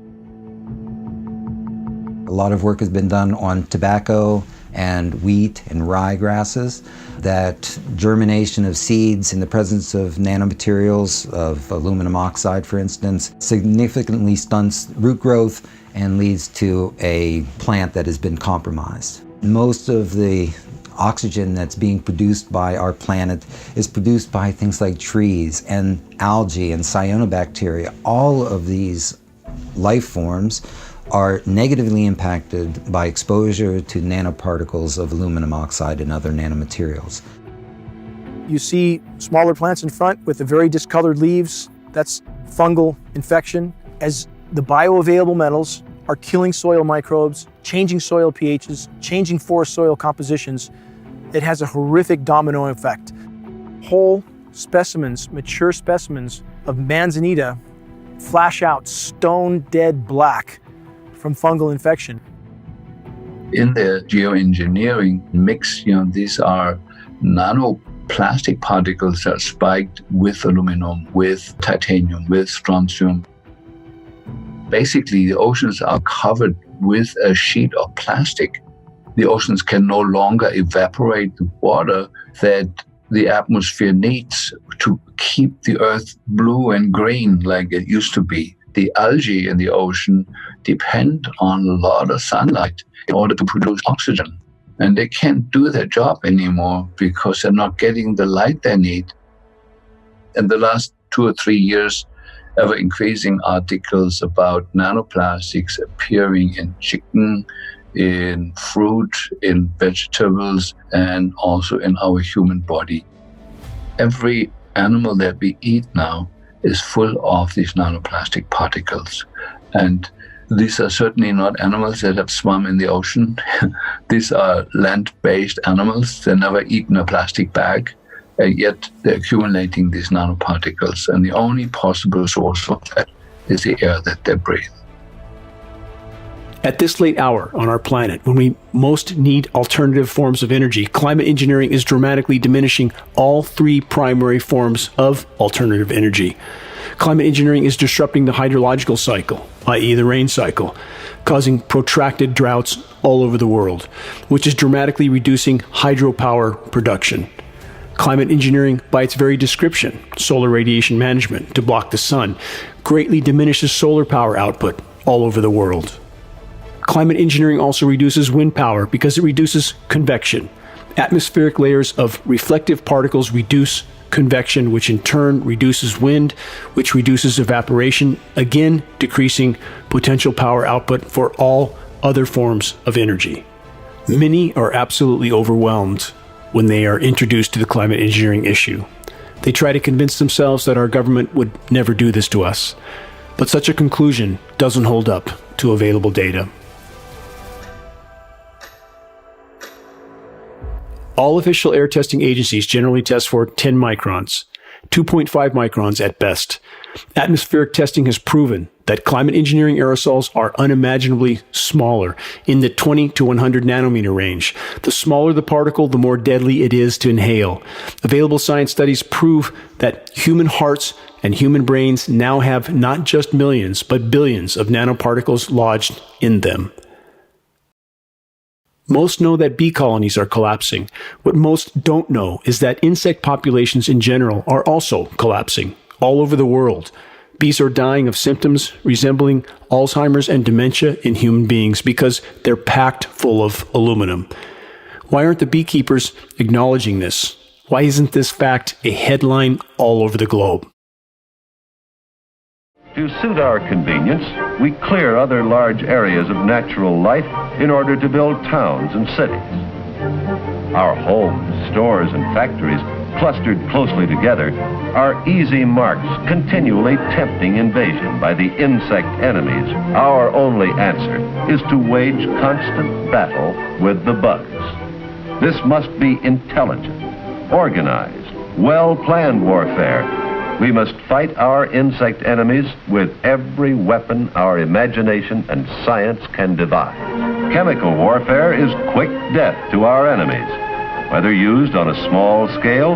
A lot of work has been done on tobacco and wheat and rye grasses, that germination of seeds in the presence of nanomaterials, of aluminum oxide for instance, significantly stunts root growth and leads to a plant that has been compromised. Most of the oxygen that's being produced by our planet is produced by things like trees and algae and cyanobacteria. All of these life forms are negatively impacted by exposure to nanoparticles of aluminum oxide and other nanomaterials. You see smaller plants in front with the very discolored leaves. That's fungal infection. As the bioavailable metals are killing soil microbes, changing soil pHs, changing forest soil compositions, it has a horrific domino effect. Whole specimens, mature specimens of manzanita flash out stone dead black from fungal infection. In the geoengineering mix, these are nanoplastic particles that are spiked with aluminum, with titanium, with strontium. Basically, the oceans are covered with a sheet of plastic. The oceans can no longer evaporate the water that the atmosphere needs to keep the earth blue and green like it used to be. The algae in the ocean depend on a lot of sunlight in order to produce oxygen. And they can't do their job anymore because they're not getting the light they need. In the last 2 or 3 years, ever increasing articles about nanoplastics appearing in chicken, in fruit, in vegetables, and also in our human body. Every animal that we eat now is full of these nanoplastic particles. And these are certainly not animals that have swum in the ocean. These are land-based animals. They've never eaten a plastic bag, and yet they're accumulating these nanoparticles. And the only possible source of that is the air that they breathe. At this late hour on our planet, when we most need alternative forms of energy, climate engineering is dramatically diminishing all 3 primary forms of alternative energy. Climate engineering is disrupting the hydrological cycle, i.e. the rain cycle, causing protracted droughts all over the world, which is dramatically reducing hydropower production. Climate engineering, by its very description, solar radiation management to block the sun, greatly diminishes solar power output all over the world. Climate engineering also reduces wind power because it reduces convection. Atmospheric layers of reflective particles reduce convection, which in turn reduces wind, which reduces evaporation, again decreasing potential power output for all other forms of energy. Many are absolutely overwhelmed when they are introduced to the climate engineering issue. They try to convince themselves that our government would never do this to us. But such a conclusion doesn't hold up to available data. All official air testing agencies generally test for 10 microns, 2.5 microns at best. Atmospheric testing has proven that climate engineering aerosols are unimaginably smaller, in the 20 to 100 nanometer range. The smaller the particle, the more deadly it is to inhale. Available science studies prove that human hearts and human brains now have not just millions, but billions of nanoparticles lodged in them. Most know that bee colonies are collapsing. What most don't know is that insect populations in general are also collapsing all over the world. Bees are dying of symptoms resembling Alzheimer's and dementia in human beings because they're packed full of aluminum. Why aren't the beekeepers acknowledging this? Why isn't this fact a headline all over the globe? To suit our convenience, we clear other large areas of natural life in order to build towns and cities. Our homes, stores, and factories, clustered closely together, are easy marks continually tempting invasion by the insect enemies. Our only answer is to wage constant battle with the bugs. This must be intelligent, organized, well-planned warfare. We must fight our insect enemies with every weapon our imagination and science can devise. Chemical warfare is quick death to our enemies, whether used on a small scale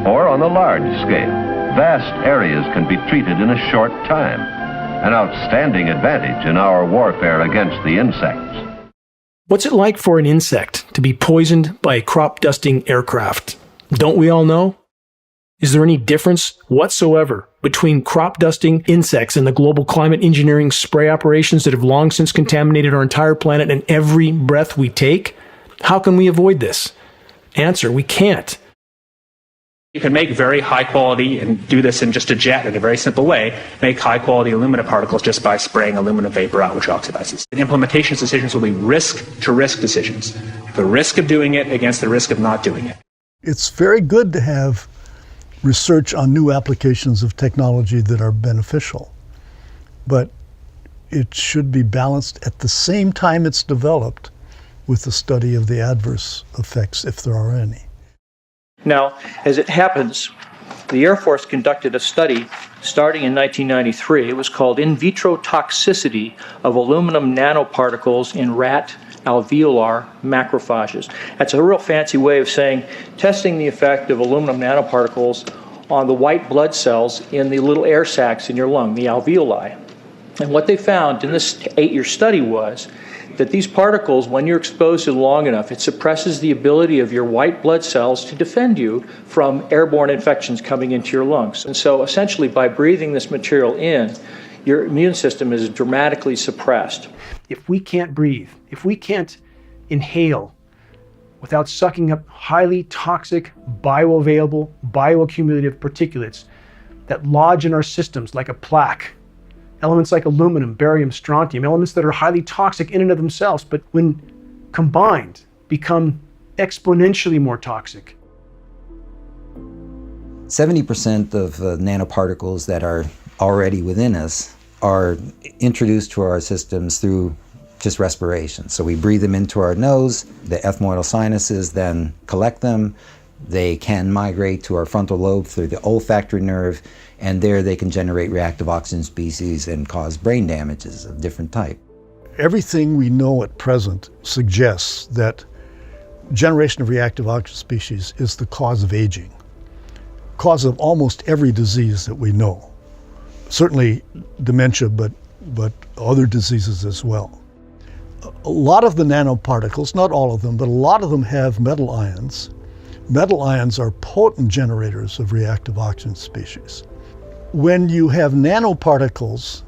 or on a large scale. Vast areas can be treated in a short time, an outstanding advantage in our warfare against the insects. What's it like for an insect to be poisoned by a crop-dusting aircraft? Don't we all know? Is there any difference whatsoever between crop-dusting insects and the global climate engineering spray operations that have long since contaminated our entire planet and every breath we take? How can we avoid this? Answer, we can't. You can make very high quality, and do this in just a jet in a very simple way, make high quality aluminum particles just by spraying aluminum vapor out, which oxidizes. And implementation decisions will be risk to risk decisions. The risk of doing it against the risk of not doing it. It's very good to have research on new applications of technology that are beneficial, but it should be balanced at the same time it's developed with the study of the adverse effects, if there are any. Now, as it happens, the Air Force conducted a study starting in 1993. It was called In Vitro Toxicity of Aluminum Nanoparticles in Rat Alveolar Macrophages. That's a real fancy way of saying testing the effect of aluminum nanoparticles on the white blood cells in the little air sacs in your lung, the alveoli. And what they found in this 8-year study was that these particles, when you're exposed to them long enough, it suppresses the ability of your white blood cells to defend you from airborne infections coming into your lungs. And so essentially by breathing this material in, your immune system is dramatically suppressed. If we can't breathe, if we can't inhale without sucking up highly toxic, bioavailable, bioaccumulative particulates that lodge in our systems like a plaque, elements like aluminum, barium, strontium, elements that are highly toxic in and of themselves, but when combined become exponentially more toxic. 70% of nanoparticles that are already within us are introduced to our systems through just respiration. So we breathe them into our nose, the ethmoidal sinuses then collect them, they can migrate to our frontal lobe through the olfactory nerve, and there they can generate reactive oxygen species and cause brain damages of different type. Everything we know at present suggests that generation of reactive oxygen species is the cause of aging, cause of almost every disease that we know. Certainly dementia, but other diseases as well. A lot of the nanoparticles, not all of them, but a lot of them have metal ions. Metal ions are potent generators of reactive oxygen species. When you have nanoparticles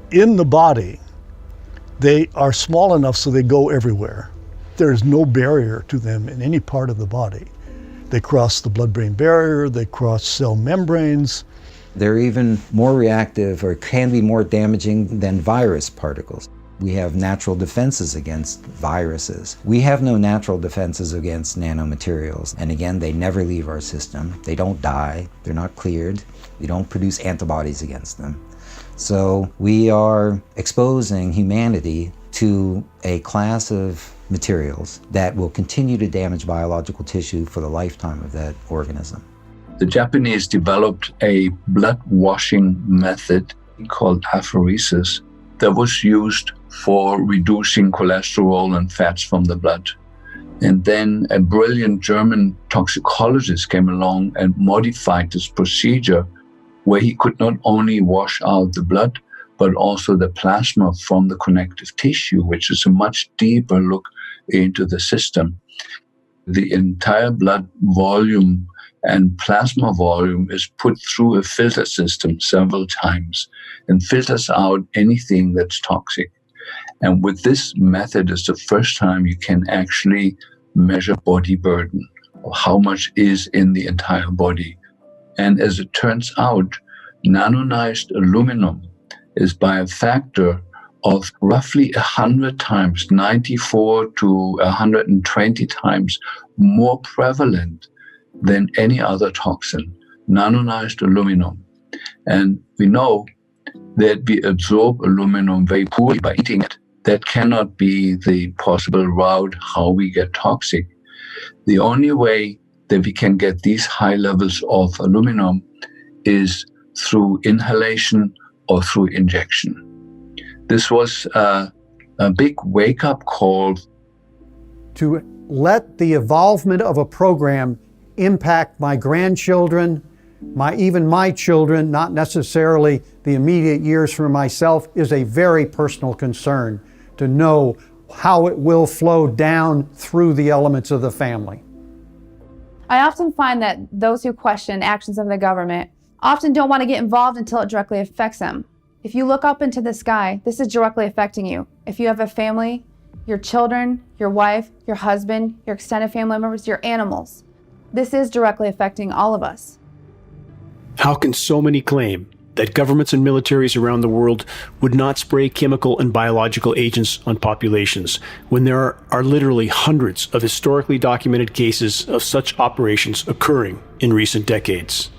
in the body, they are small enough so they go everywhere. There's no barrier to them in any part of the body. They cross the blood-brain barrier, they cross cell membranes. They're even more reactive or can be more damaging than virus particles. We have natural defenses against viruses. We have no natural defenses against nanomaterials. And again, they never leave our system. They don't die. They're not cleared. We don't produce antibodies against them. So we are exposing humanity to a class of materials that will continue to damage biological tissue for the lifetime of that organism. The Japanese developed a blood washing method called apheresis that was used for reducing cholesterol and fats from the blood. And then a brilliant German toxicologist came along and modified this procedure where he could not only wash out the blood, but also the plasma from the connective tissue, which is a much deeper look into the system. The entire blood volume and plasma volume is put through a filter system several times and filters out anything that's toxic. And with this method, it's the first time you can actually measure body burden, or how much is in the entire body. And as it turns out, nanonized aluminum is by a factor of roughly 100 times, 94 to 120 times more prevalent than any other toxin, nanonized aluminum. And we know that we absorb aluminum very poorly by eating it. That cannot be the possible route how we get toxic. The only way that we can get these high levels of aluminum is through inhalation or through injection. This was a big wake-up call. To let the evolvement of a program impact my grandchildren, even my children, not necessarily the immediate years for myself, is a very personal concern to know how it will flow down through the elements of the family. I often find that those who question actions of the government often don't want to get involved until it directly affects them. If you look up into the sky, this is directly affecting you. If you have a family, your children, your wife, your husband, your extended family members, your animals, this is directly affecting all of us. How can so many claim that governments and militaries around the world would not spray chemical and biological agents on populations when there are literally hundreds of historically documented cases of such operations occurring in recent decades?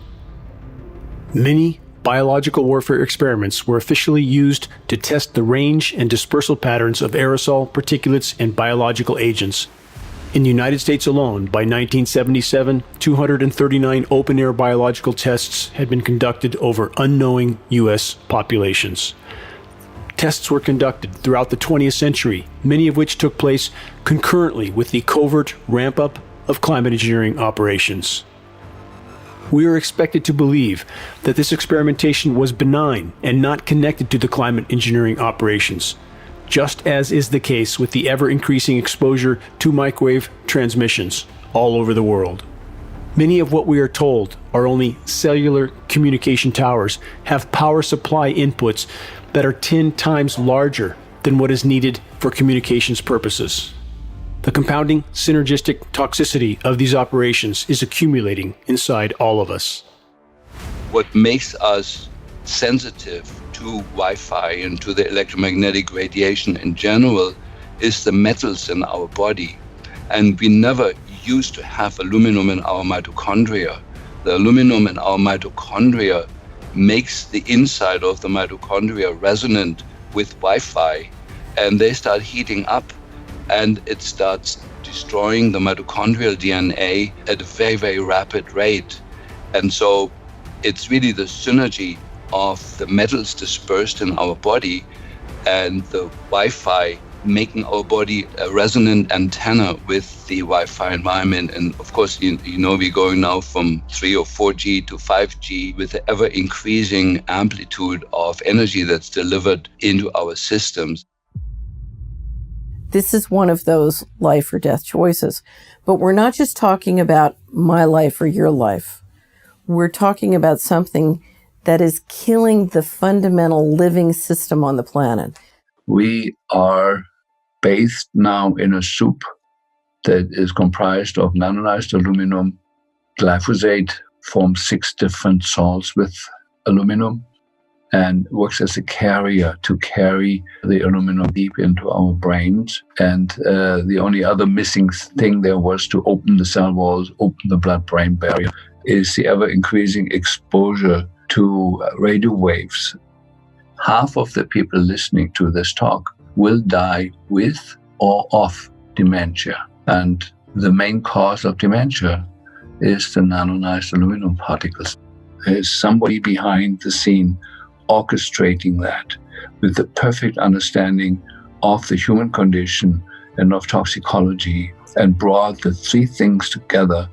Many biological warfare experiments were officially used to test the range and dispersal patterns of aerosol, particulates, and biological agents. In the United States alone, by 1977, 239 open-air biological tests had been conducted over unknowing U.S. populations. Tests were conducted throughout the 20th century, many of which took place concurrently with the covert ramp-up of climate engineering operations. We are expected to believe that this experimentation was benign and not connected to the climate engineering operations, just as is the case with the ever-increasing exposure to microwave transmissions all over the world. Many of what we are told are only cellular communication towers have power supply inputs that are 10 times larger than what is needed for communications purposes. The compounding synergistic toxicity of these operations is accumulating inside all of us. What makes us sensitive to Wi-Fi and to the electromagnetic radiation in general is the metals in our body. And we never used to have aluminum in our mitochondria. The aluminum in our mitochondria makes the inside of the mitochondria resonant with Wi-Fi, and they start heating up, and it starts destroying the mitochondrial DNA at a very, very rapid rate. And so it's really the synergy of the metals dispersed in our body and the Wi-Fi making our body a resonant antenna with the Wi-Fi environment. And of course, you know, we're going now from 3 or 4G to 5G with the ever increasing amplitude of energy that's delivered into our systems. This is one of those life or death choices. But we're not just talking about my life or your life. We're talking about something that is killing the fundamental living system on the planet. We are bathed now in a soup that is comprised of nanonized aluminum. Glyphosate forms 6 different salts with aluminum and works as a carrier to carry the aluminum deep into our brains. And the only other missing thing there was to open the cell walls, open the blood-brain barrier, is the ever-increasing exposure to radio waves. Half of the people listening to this talk will die with or of dementia. And the main cause of dementia is the nanonized aluminum particles. There's somebody behind the scene orchestrating that with the perfect understanding of the human condition and of toxicology, and brought the 3 things together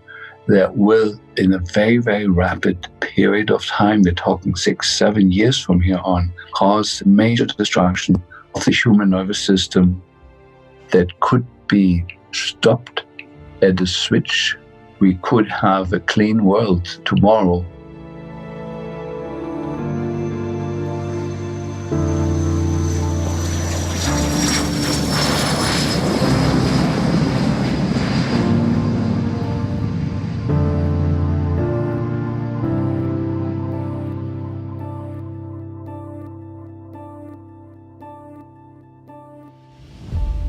that will, in a very, very rapid period of time, we're talking 6-7 years from here on, cause major destruction of the human nervous system that could be stopped at a switch. We could have a clean world tomorrow.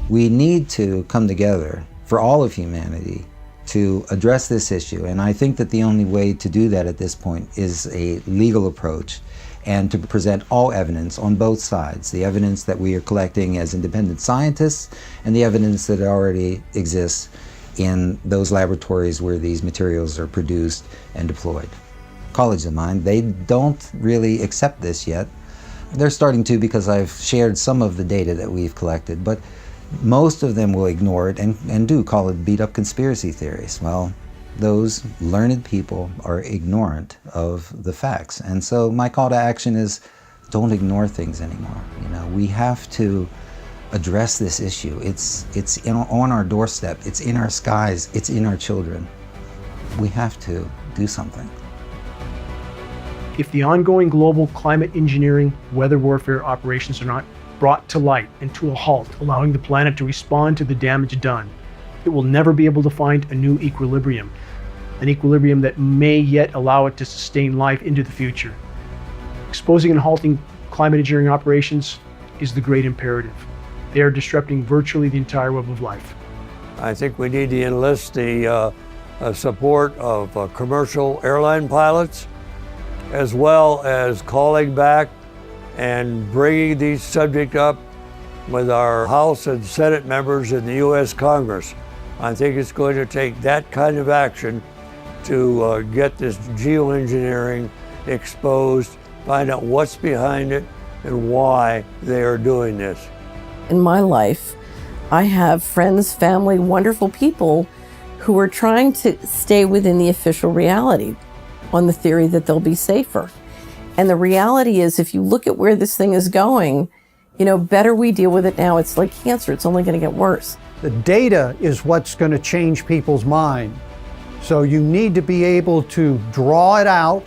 We need to come together for all of humanity to address this issue. And I think that the only way to do that at this point is a legal approach and to present all evidence on both sides, the evidence that we are collecting as independent scientists and the evidence that already exists in those laboratories where these materials are produced and deployed. Colleagues of mine, they don't really accept this yet. They're starting to because I've shared some of the data that we've collected, but most of them will ignore it and do call it beat-up conspiracy theories. Well, those learned people are ignorant of the facts. And so my call to action is don't ignore things anymore. You know, we have to address this issue. It's on our doorstep, it's in our skies, it's in our children. We have to do something. If the ongoing global climate engineering, weather warfare operations are not brought to light and to a halt, allowing the planet to respond to the damage done, it will never be able to find a new equilibrium, an equilibrium that may yet allow it to sustain life into the future. Exposing and halting climate engineering operations is the great imperative. They are disrupting virtually the entire web of life. I think we need to enlist the support of commercial airline pilots, as well as calling back and bringing these subjects up with our House and Senate members in the U.S. Congress. I think it's going to take that kind of action to get this geoengineering exposed, find out what's behind it and why they are doing this. In my life, I have friends, family, wonderful people who are trying to stay within the official reality on the theory that they'll be safer. And the reality is, if you look at where this thing is going, you know, better we deal with it now. It's like cancer, it's only going to get worse. The data is what's going to change people's mind. So you need to be able to draw it out,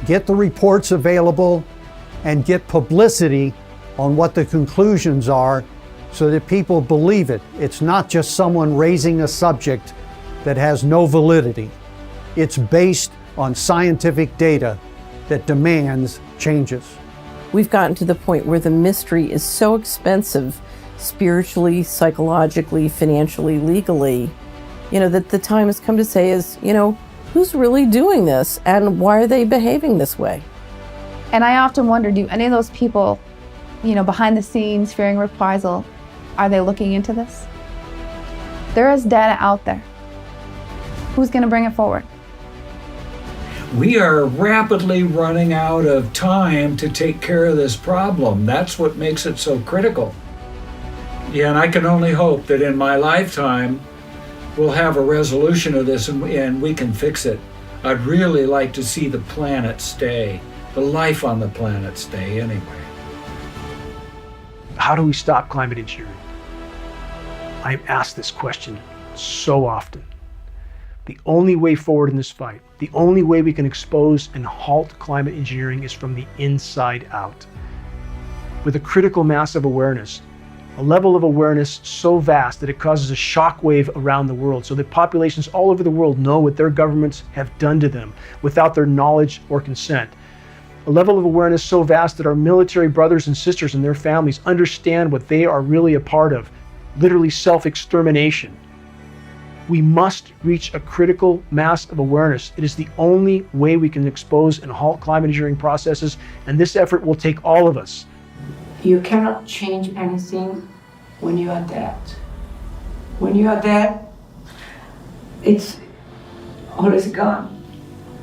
get the reports available, and get publicity on what the conclusions are so that people believe it. It's not just someone raising a subject that has no validity. It's based on scientific data that demands changes. We've gotten to the point where the mystery is so expensive, spiritually, psychologically, financially, legally, you know, that the time has come to say is, you know, who's really doing this and why are they behaving this way? And I often wonder, do any of those people, you know, behind the scenes fearing reprisal, are they looking into this? There is data out there. Who's going to bring it forward? We are rapidly running out of time to take care of this problem. That's what makes it so critical. Yeah, and I can only hope that in my lifetime, we'll have a resolution of this and we can fix it. I'd really like to see the planet stay, the life on the planet stay anyway. How do we stop climate engineering? I'm asked this question so often. The only way forward in this fight, the only way we can expose and halt climate engineering is from the inside out. With a critical mass of awareness, a level of awareness so vast that it causes a shockwave around the world, so that populations all over the world know what their governments have done to them without their knowledge or consent. A level of awareness so vast that our military brothers and sisters and their families understand what they are really a part of, literally self-extermination. We must reach a critical mass of awareness. It is the only way we can expose and halt climate engineering processes, and this effort will take all of us. You cannot change anything when you are dead. When you are dead, it's all is gone.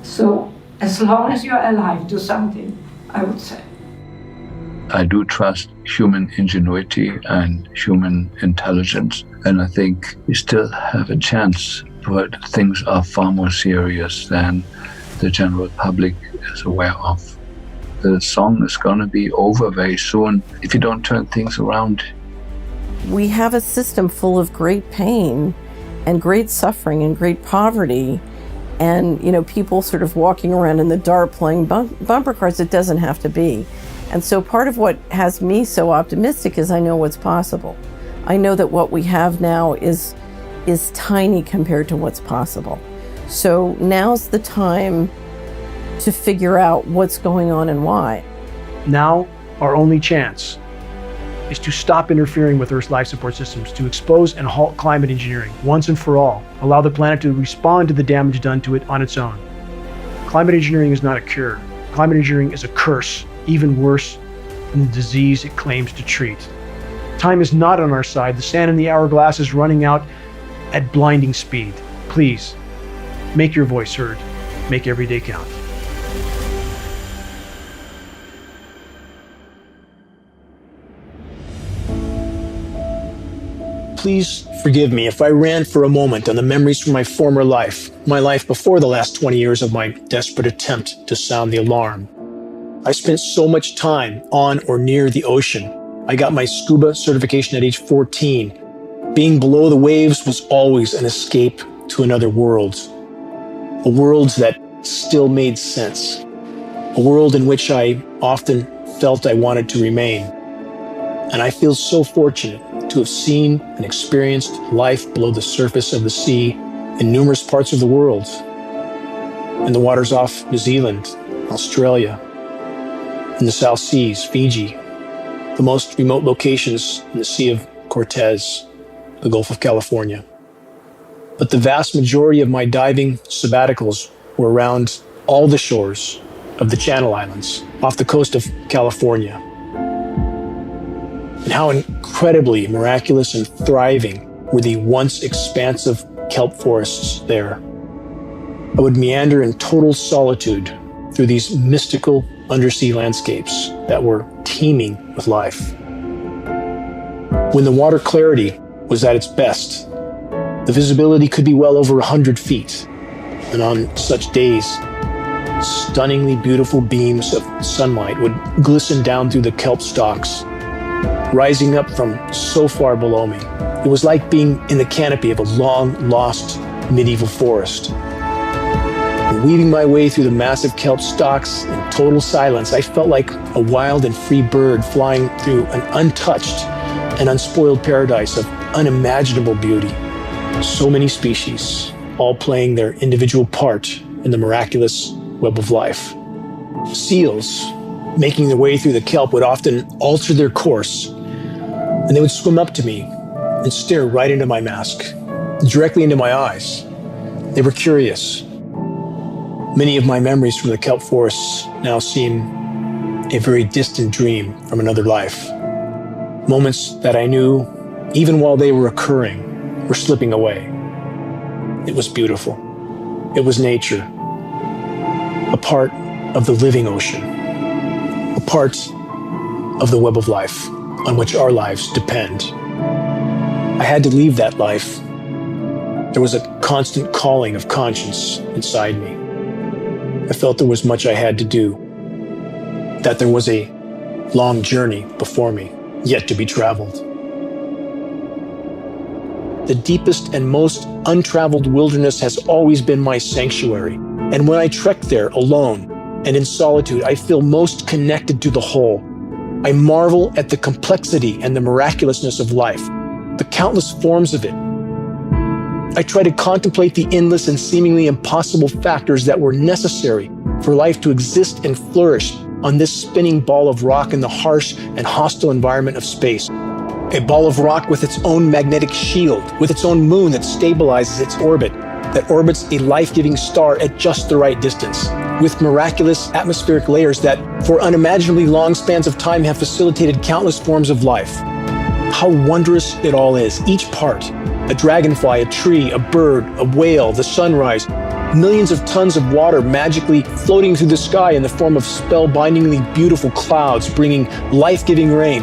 So as long as you are alive, do something, I would say. I do trust human ingenuity and human intelligence, and I think we still have a chance, but things are far more serious than the general public is aware of. The song is going to be over very soon if you don't turn things around. We have a system full of great pain and great suffering and great poverty, and, you know, people sort of walking around in the dark playing bumper cars. It doesn't have to be. And so part of what has me so optimistic is I know what's possible. I know that what we have now is tiny compared to what's possible. So now's the time to figure out what's going on and why. Now, our only chance. is to stop interfering with Earth's life support systems, to expose and halt climate engineering once and for all, allow the planet to respond to the damage done to it on its own. Climate engineering is not a cure. Climate engineering is a curse, even worse than the disease it claims to treat. Time is not on our side. The sand in the hourglass is running out at blinding speed. Please, make your voice heard. Make every day count. Please forgive me if I ran for a moment on the memories from my former life, my life before the last 20 years of my desperate attempt to sound the alarm. I spent so much time on or near the ocean. I got my scuba certification at age 14. Being below the waves was always an escape to another world. A world that still made sense. A world in which I often felt I wanted to remain. And I feel so fortunate to have seen and experienced life below the surface of the sea in numerous parts of the world. In the waters off New Zealand, Australia, in the South Seas, Fiji, the most remote locations in the Sea of Cortez, the Gulf of California. But the vast majority of my diving sabbaticals were around all the shores of the Channel Islands, off the coast of California. And how incredibly miraculous and thriving were the once expansive kelp forests there. I would meander in total solitude through these mystical undersea landscapes that were teeming with life. When the water clarity was at its best, the visibility could be well over 100 feet, and on such days, stunningly beautiful beams of sunlight would glisten down through the kelp stalks, rising up from so far below me. It was like being in the canopy of a long-lost medieval forest. And weaving my way through the massive kelp stalks in total silence, I felt like a wild and free bird flying through an untouched and unspoiled paradise of unimaginable beauty. So many species, all playing their individual part in the miraculous web of life. Seals, making their way through the kelp, would often alter their course, and they would swim up to me and stare right into my mask, directly into my eyes. They were curious. Many of my memories from the kelp forests now seem a very distant dream from another life. Moments that I knew, even while they were occurring, were slipping away. It was beautiful. It was nature. A part of the living ocean. A part of the web of life on which our lives depend. I had to leave that life. There was a constant calling of conscience inside me. I felt there was much I had to do, that there was a long journey before me, yet to be traveled. The deepest and most untraveled wilderness has always been my sanctuary, and when I trek there alone and in solitude, I feel most connected to the whole. I marvel at the complexity and the miraculousness of life, the countless forms of it. I try to contemplate the endless and seemingly impossible factors that were necessary for life to exist and flourish on this spinning ball of rock in the harsh and hostile environment of space. A ball of rock with its own magnetic shield, with its own moon that stabilizes its orbit, that orbits a life-giving star at just the right distance, with miraculous atmospheric layers that, for unimaginably long spans of time, have facilitated countless forms of life. How wondrous it all is, each part. A dragonfly, a tree, a bird, a whale, the sunrise, millions of tons of water magically floating through the sky in the form of spellbindingly beautiful clouds, bringing life-giving rain.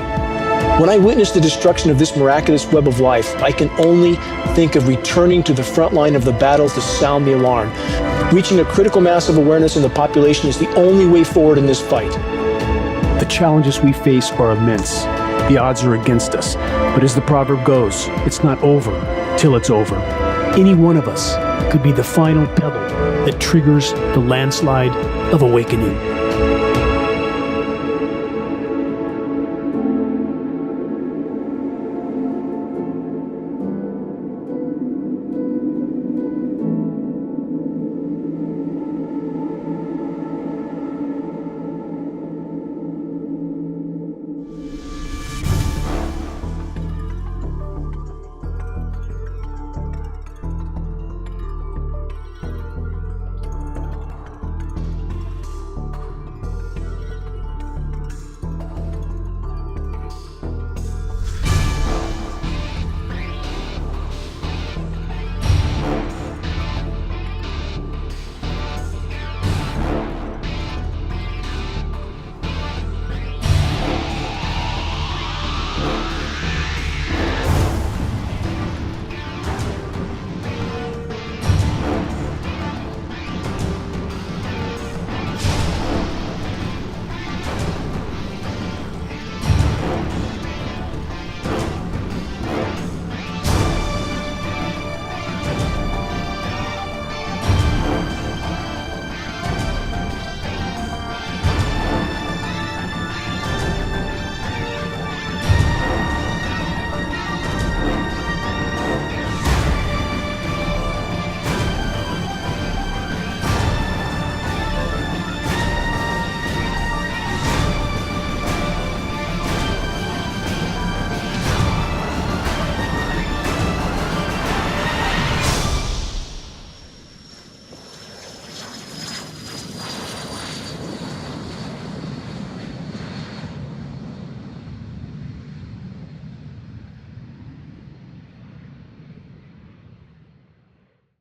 When I witness the destruction of this miraculous web of life, I can only think of returning to the front line of the battle to sound the alarm. Reaching a critical mass of awareness in the population is the only way forward in this fight. The challenges we face are immense. The odds are against us. But as the proverb goes, it's not over till it's over. Any one of us could be the final pebble that triggers the landslide of awakening.